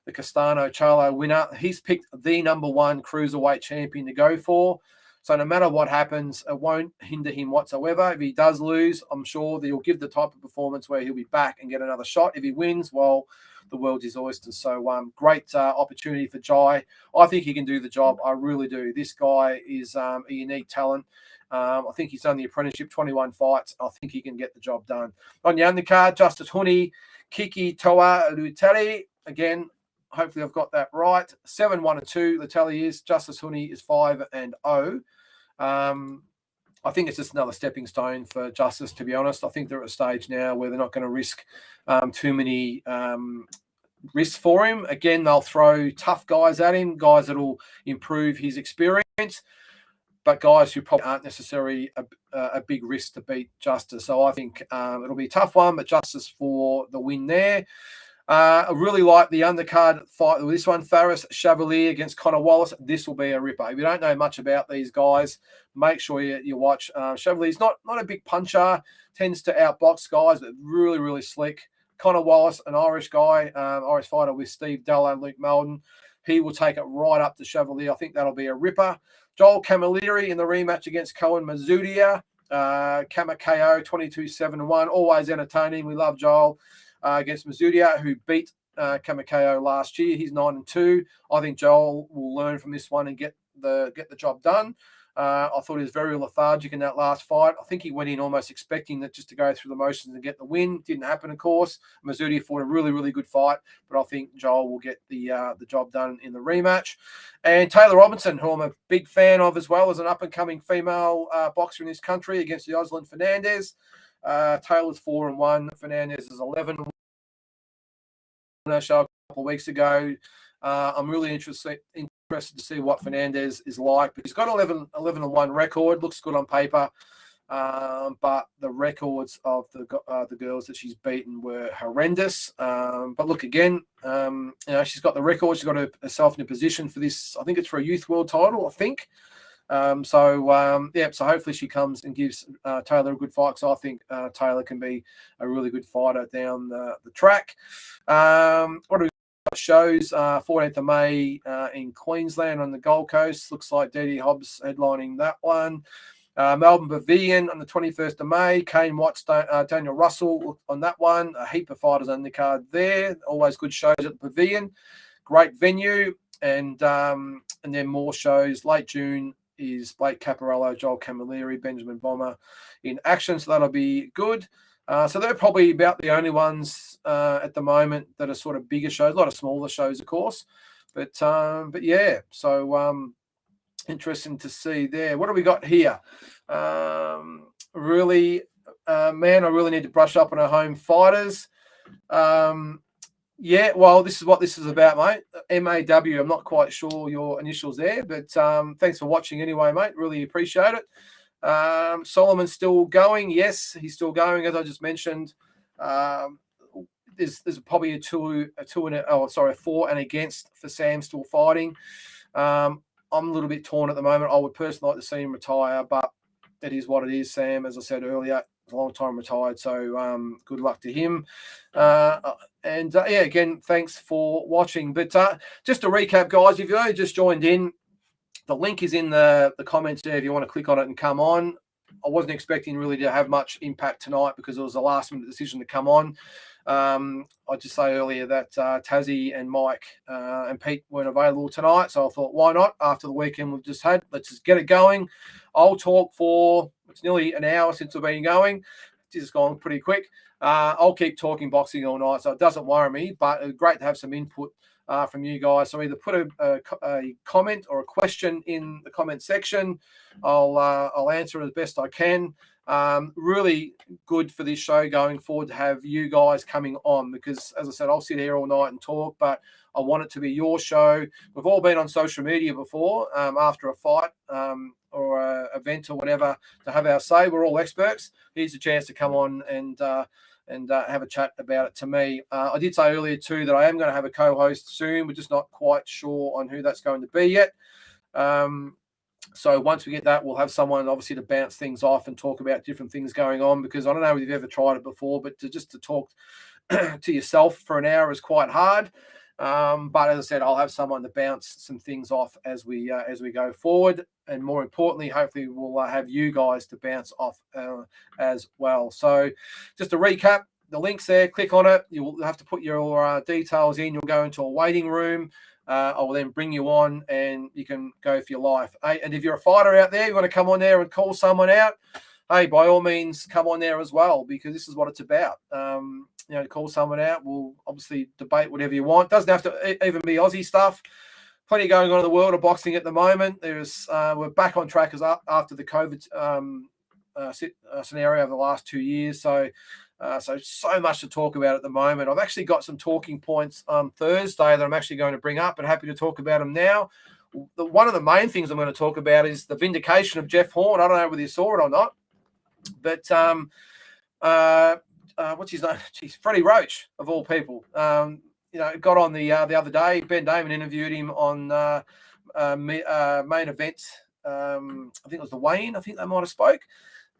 the Castano Charlo winner. He's picked the #1 cruiserweight champion to go for. So no matter what happens, it won't hinder him whatsoever. If he does lose, I'm sure that he'll give the type of performance where he'll be back and get another shot. If he wins, well, the world's his oyster. So great opportunity for Jai. I think he can do the job. I really do. This guy is a unique talent. I think he's done the apprenticeship, 21 fights. I think he can get the job done. On the undercard, Justice Huni, Kiki Toa Luteri. Again, hopefully I've got that right. 7-1-2. The tally is Justice Huni is 5-0. I think it's just another stepping stone for Justice, to be honest. I think they're at a stage now where they're not going to risk too many risks for him. Again, they'll throw tough guys at him, guys that will improve his experience, but guys who probably aren't necessarily a big risk to beat Justice. So I think it'll be a tough one, but Justice for the win there. I really like the undercard fight with this one, Faris Chevalier against Connor Wallace. This will be a ripper. If you don't know much about these guys, make sure you watch. Chevalier's not a big puncher, tends to outbox guys, but really, really slick. Connor Wallace, an Irish guy, Irish fighter with Steve Dalla and Luke Melden. He will take it right up to Chevalier. I think that'll be a ripper. Joel Camilleri in the rematch against Cohen Mazudia. Kama KO, 22-7-1. Always entertaining. We love Joel. Against Mazudia, who beat Kamakeo last year. He's 9-2. I think Joel will learn from this one and get the job done. I thought he was very lethargic in that last fight. I think he went in almost expecting that just to go through the motions and get the win. Didn't happen, of course. Mazzuti fought a really, really good fight, but I think Joel will get the job done in the rematch. And Taylor Robinson, who I'm a big fan of as well as an up-and-coming female boxer in this country, against Yoselin Fernandez. Taylor's 4-1. Fernandez is 11. Show a couple of weeks ago. I'm really interested to see what Fernandez is like. But he's got 11-1 record. Looks good on paper. But the records of the girls that she's beaten were horrendous. But look, again, she's got the record. She's got herself in a position for this. I think it's for a youth world title, I think. So hopefully she comes and gives Taylor a good fight, because I think Taylor can be a really good fighter down the track. What do we got? Shows 14th of May in Queensland on the Gold Coast. Looks like Dee Hobbs headlining that one. Melbourne Pavilion on the 21st of May. Kane Watts, Daniel Russell on that one. A heap of fighters on the card there. Always good shows at the Pavilion. Great venue. And then more shows. Late June is Blake Caparello, Joel Camilleri, Benjamin Bommer in action. So that'll be good. So they're probably about the only ones at the moment that are sort of bigger shows. A lot of smaller shows, of course. But yeah, so interesting to see there. What do we got here? Really, man, I really need to brush up on our home fighters. Yeah, well, this is what this is about, mate. MAW, I'm not quite sure your initials there, but thanks for watching anyway, mate. Really appreciate it. Solomon's still going. Yes, he's still going, as I just mentioned. There's probably a 4 and against for Sam still fighting. I'm a little bit torn at the moment. I would personally like to see him retire, but it is what it is, Sam. As I said earlier, a long time retired, so good luck to him. Again, thanks for watching. But just to recap, guys, if you only just joined in, the link is in the comments there if you want to click on it and come on. I wasn't expecting really to have much impact tonight because it was a last-minute decision to come on. I just say earlier that Tassie and Mike and Pete weren't available tonight, so I thought, why not? After the weekend we've just had, let's just get it going. I'll talk for, it's nearly an hour since we've been going. It's just gone pretty quick. I'll keep talking boxing all night, so it doesn't worry me, but great to have some input from you guys. So either put a comment or a question in the comment section. I'll answer it as best I can. Really good for this show going forward to have you guys coming on, because as I said, I'll sit here all night and talk, but I want it to be your show. We've all been on social media before after a fight or an event or whatever to have our say. We're all experts. Here's a chance to come on and have a chat about it to me. I did say earlier too that I am going to have a co-host soon. We're just not quite sure on who that's going to be yet. So once we get that, we'll have someone obviously to bounce things off and talk about different things going on, because I don't know if you've ever tried it before, but to talk to yourself for an hour is quite hard. But as I said, I'll have someone to bounce some things off as we go forward. And more importantly, hopefully we'll have you guys to bounce off as well. So just to recap, the link's there, click on it. You'll have to put your details in. You'll go into a waiting room. I will then bring you on and you can go for your life. Hey, and if you're a fighter out there, you want to come on there and call someone out, hey, by all means, come on there as well, because this is what it's about. Call someone out. We'll obviously debate whatever you want. Doesn't have to even be Aussie stuff. Plenty going on in the world of boxing at the moment. We're back on track after the COVID scenario over the last 2 years. So much to talk about at the moment. I've actually got some talking points on Thursday that I'm actually going to bring up, and happy to talk about them now. One of the main things I'm going to talk about is the vindication of Jeff Horn. I don't know whether you saw it or not, but what's his name? Jeez, Freddie Roach, of all people. Got on the other day. Ben Damon interviewed him on main event. I think it was the Wayne. I think they might have spoke.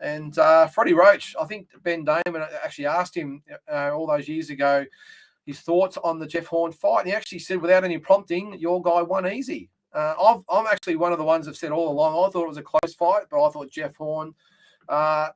And Freddie Roach, I think Ben Damon actually asked him all those years ago his thoughts on the Jeff Horn fight. And he actually said, without any prompting, your guy won easy. I'm actually one of the ones that said all along, I thought it was a close fight, but I thought Jeff Horn,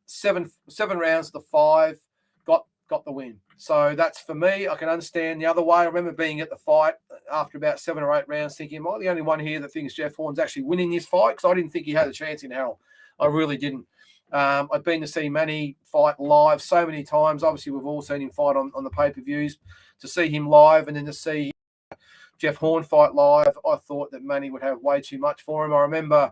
7 rounds to 5, got got the win. So that's for me. I can understand the other way. I remember being at the fight after about 7 or 8 rounds thinking, am I the only one here that thinks Jeff Horn's actually winning this fight? Because I didn't think he had a chance in hell. I really didn't. I've been to see Manny fight live so many times. Obviously, we've all seen him fight on the pay-per-views. To see him live and then to see Jeff Horn fight live, I thought that Manny would have way too much for him. I remember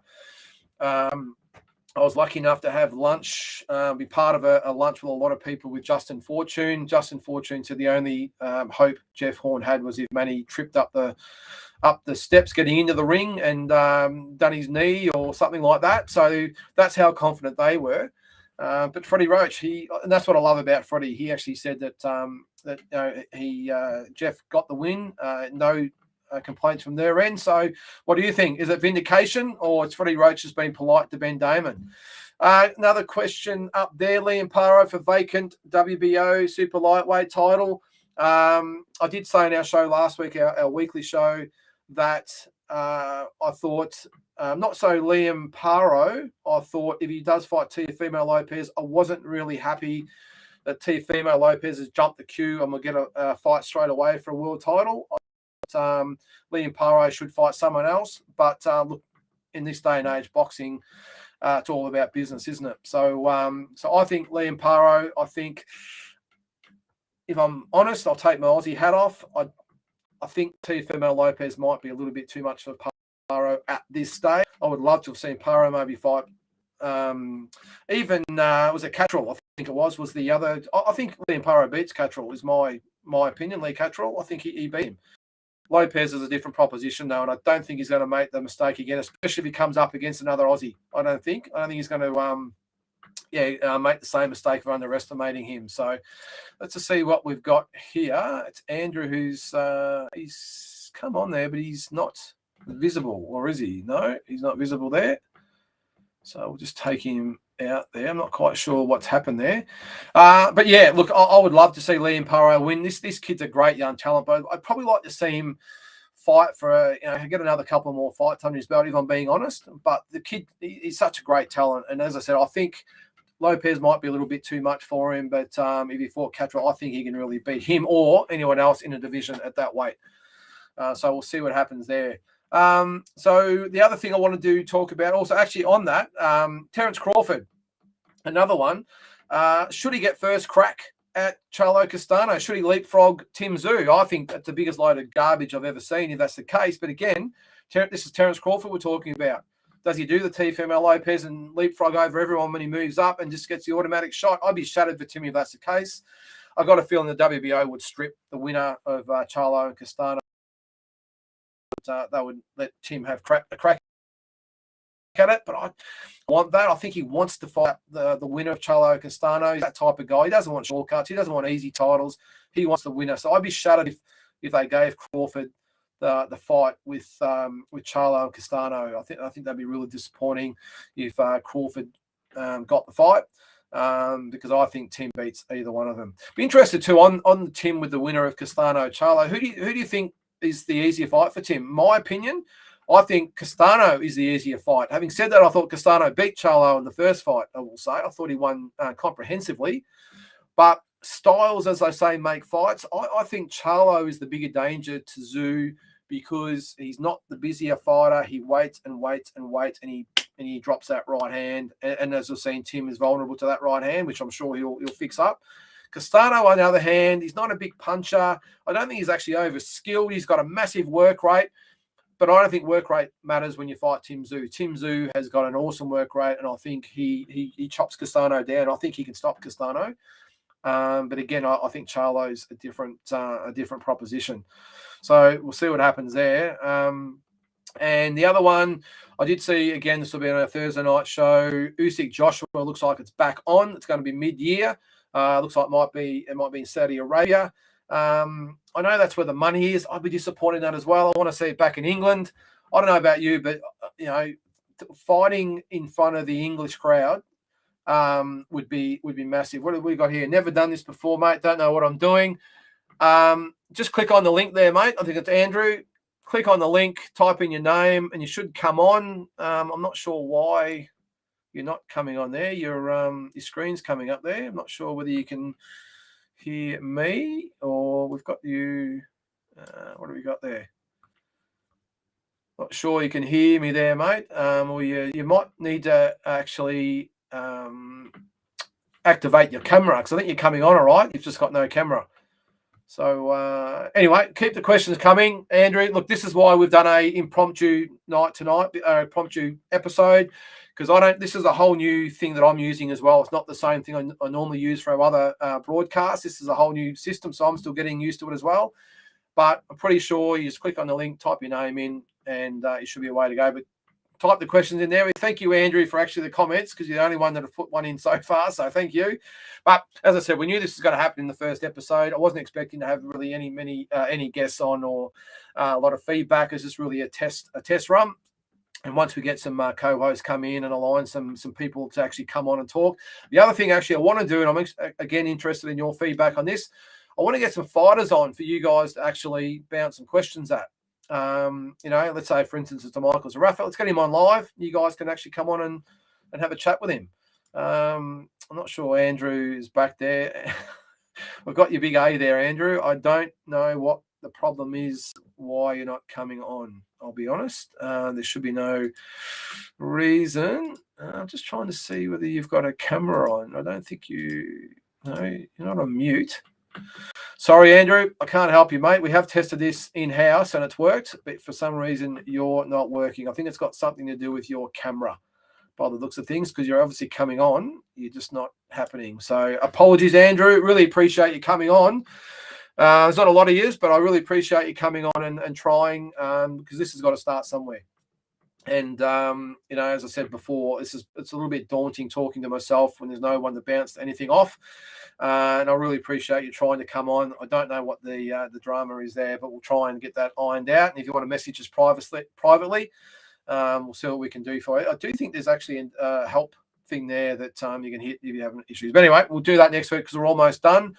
I was lucky enough to have lunch, be part of a lunch with a lot of people with Justin Fortune. Justin Fortune said the only hope Jeff Horn had was if Manny tripped up the steps getting into the ring and done his knee or something like that. So that's how confident they were. But Freddie Roach, and that's what I love about Freddie. He actually said that Jeff got the win. No complaints from their end. So what do you think? Is it vindication or it's Freddie Roach has been polite to Ben Damon? Another question up there, Liam Paro for vacant WBO super lightweight title. I did say in our show last week, our weekly show, that I thought, not so Liam Paro, I thought if he does fight Teofimo Lopez, I wasn't really happy that Teofimo Lopez has jumped the queue and will get a fight straight away for a world title. Liam Paro should fight someone else, but look, in this day and age, boxing, it's all about business, isn't it? So I think Liam Paro, I think, if I'm honest, I'll take my Aussie hat off. I think Teofimo Lopez might be a little bit too much for Paro at this stage. I would love to have seen Paro maybe fight. Was it Catterall? I think it was the other. I think Liam Paro beats Catterall, is my opinion. Lee Catterall, I think he beat him. Lopez is a different proposition, though, and I don't think he's going to make the mistake again, especially if he comes up against another Aussie. I don't think he's going to, make the same mistake of underestimating him. So let's just see what we've got here. It's Andrew who's he's come on there, but he's not visible, or is he? No, he's not visible there. So we'll just take him out there. I'm not quite sure what's happened there. But yeah, look, I would love to see Liam Paro win. This kid's a great young talent, but I'd probably like to see him fight for get another couple more fights under his belt, if I'm being honest. But the kid, he's such a great talent. And as I said, I think Lopez might be a little bit too much for him, but if he fought Catterall, I think he can really beat him or anyone else in a division at that weight. So we'll see what happens there. So the other thing I want to talk about also, actually on that, Terence Crawford, another one. Should he get first crack at Charlo Castano? Should he leapfrog Tim Tszyu? I think that's the biggest load of garbage I've ever seen, if that's the case. But again, this is Terence Crawford we're talking about. Does he do the Teofimo Lopez and leapfrog over everyone when he moves up and just gets the automatic shot? I'd be shattered for Timmy if that's the case. I've got a feeling the WBO would strip the winner of Charlo and Castano. They would let Tim have a crack at it, but I want that. I think he wants to fight the winner of Charlo Castano. He's that type of guy. He doesn't want shortcuts. He doesn't want easy titles. He wants the winner. So I'd be shattered if they gave Crawford the fight with Charlo and Castano. I think that'd be really disappointing if Crawford got the fight, because I think Tim beats either one of them. Be interested too on Tim with the winner of Castano Charlo. Who do you think is the easier fight for Tim? My opinion, I think Castano is the easier fight. Having said that, I thought Castano beat Charlo in the first fight, I will say. I thought he won comprehensively. But styles, as I say, make fights. I think Charlo is the bigger danger to Tszyu because he's not the busier fighter. He waits and waits and waits, and he drops that right hand. And as we've seen, Tim is vulnerable to that right hand, which I'm sure he'll fix up. Castano, on the other hand, he's not a big puncher. I don't think he's actually over-skilled. He's got a massive work rate, but I don't think work rate matters when you fight Tim Tszyu. Tim Tszyu has got an awesome work rate, and I think he chops Castano down. I think he can stop Castano. But again, I think Charlo's a different proposition. So we'll see what happens there. And the other one, I did see, again, this will be on a Thursday night show. Uzik Joshua looks like it's back on. It's going to be mid-year. Looks like it might be in Saudi Arabia. I know that's where the money is. I'd be disappointed in that as well. I want to see it back in England. I don't know about you, but fighting in front of the English crowd would be massive. What have we got here? Never done this before, mate. Don't know what I'm doing. Just click on the link there, mate. I think it's Andrew. Click on the link, type in your name, and you should come on. I'm not sure why you're not coming on there. Your screen's coming up there. I'm not sure whether you can hear me, or we've got you. What do we got there? Not sure you can hear me there, mate. Or you might need to actually activate your camera, because I think you're coming on all right. You've just got no camera. So anyway, keep the questions coming, Andrew. Look, this is why we've done a impromptu night tonight, impromptu episode, because this is a whole new thing that I'm using as well. It's not the same thing I normally use for our other broadcasts. This is a whole new system, so I'm still getting used to it as well. But I'm pretty sure you just click on the link, type your name in, and it should be a way to go. But type the questions in there. Thank you, Andrew, for actually the comments, because you're the only one that have put one in so far. So thank you. But as I said, we knew this was going to happen in the first episode. I wasn't expecting to have really any guests on or a lot of feedback. It's just really a test run. And once we get some co-hosts come in and align some people to actually come on and talk. The other thing actually I want to do, and I'm again interested in your feedback on this, I want to get some fighters on for you guys to actually bounce some questions at. Let's say, for instance, it's a Michaels or Rafa. Let's get him on live. You guys can actually come on and have a chat with him. I'm not sure Andrew is back there. We've got your big A there, Andrew. I don't know what the problem is, why you're not coming on. I'll be honest. There should be no reason. I'm just trying to see whether you've got a camera on. I don't think no, you're not on mute. Sorry, Andrew, I can't help you, mate. We have tested this in-house and it's worked, but for some reason you're not working. I think it's got something to do with your camera by the looks of things, because you're obviously coming on. You're just not happening. So apologies, Andrew. Really appreciate you coming on. There's not a lot of years, but I really appreciate you coming on and trying, because this has got to start somewhere. And, as I said before, it's a little bit daunting talking to myself when there's no one to bounce anything off. And I really appreciate you trying to come on. I don't know what the drama is there, but we'll try and get that ironed out. And if you want to message us privately, we'll see what we can do for you. I do think there's actually a help thing there that you can hit if you have issues. But anyway, we'll do that next week because we're almost done.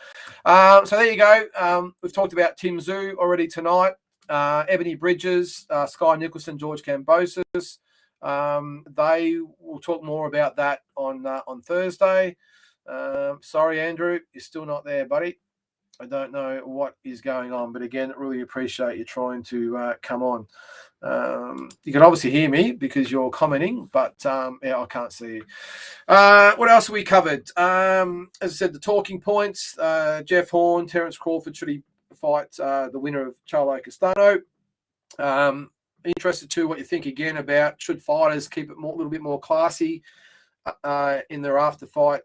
So there you go. We've talked about Tim Zhu already tonight. Ebony Bridges, Sky Nicholson, George Cambodis. They will talk more about that on Thursday. Sorry, Andrew, you're still not there, buddy. I don't know what is going on, but again, really appreciate you trying to come on. You can obviously hear me because you're commenting, but I can't see you. What else have we covered? As I said, the talking points. Jeff Horn, Terence Crawford, should he fight the winner of Charlo Castano? Interested to what you think again about should fighters keep it a little bit more classy in their after fight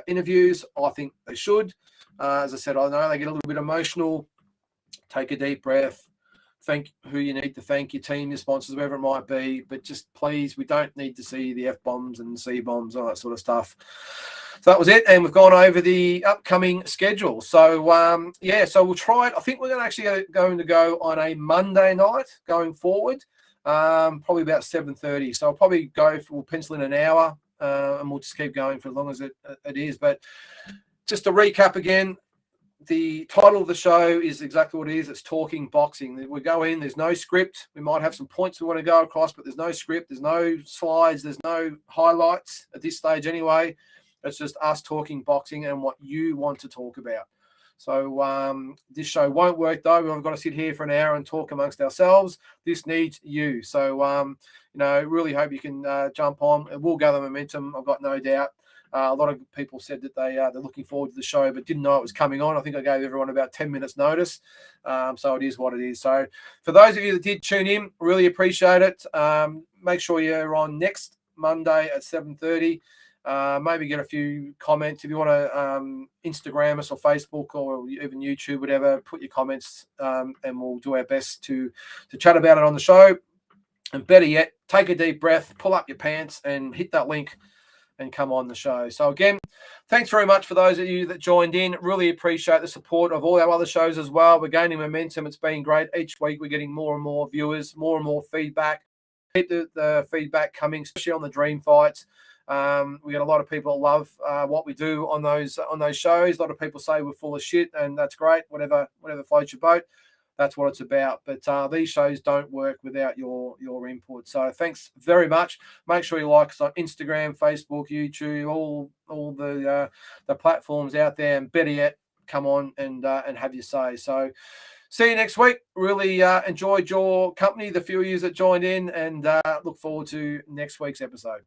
interviews. I think they should. As I said, I know they get a little bit emotional. Take a deep breath. Thank who you need to thank, your team, your sponsors, whoever it might be. But just please, we don't need to see the F-bombs and C-bombs, all that sort of stuff. So that was it. And we've gone over the upcoming schedule. So, so we'll try it. I think we're going to go on a Monday night going forward, probably about 7:30. So I'll probably we'll pencil in an hour and we'll just keep going for as long as it is. But just to recap again, the title of the show is exactly what it is. It's Talking Boxing. We go in, there's no script. We might have some points we want to go across, but there's no script, there's no slides, there's no highlights at this stage anyway. It's just us talking boxing and what you want to talk about. So this show won't work, though. We've got to sit here for an hour and talk amongst ourselves. This needs you. So, really hope you can jump on. It will gather momentum, I've got no doubt. A lot of people said that they're looking forward to the show, but didn't know it was coming on. I think I gave everyone about 10 minutes notice. So it is what it is. So for those of you that did tune in, really appreciate it. Make sure you're on next Monday at 7:30. Maybe get a few comments. If you want to Instagram us or Facebook or even YouTube, whatever, put your comments and we'll do our best to chat about it on the show. And better yet, take a deep breath, pull up your pants and hit that link and come on the show. So again, thanks very much for those of you that joined in. Really appreciate the support of all our other shows as well. We're gaining momentum. It's been great. Each week we're getting more and more viewers, more and more feedback. Keep the feedback coming, especially on the dream fights. We get a lot of people that love what we do on those shows. A lot of people say we're full of shit, and that's great. Whatever floats your boat. That's what it's about. But these shows don't work without your input. So thanks very much. Make sure you like us on Instagram, Facebook, YouTube, all the platforms out there. And better yet, come on and have your say. So see you next week. Really enjoyed your company, the few of you that joined in, and look forward to next week's episode.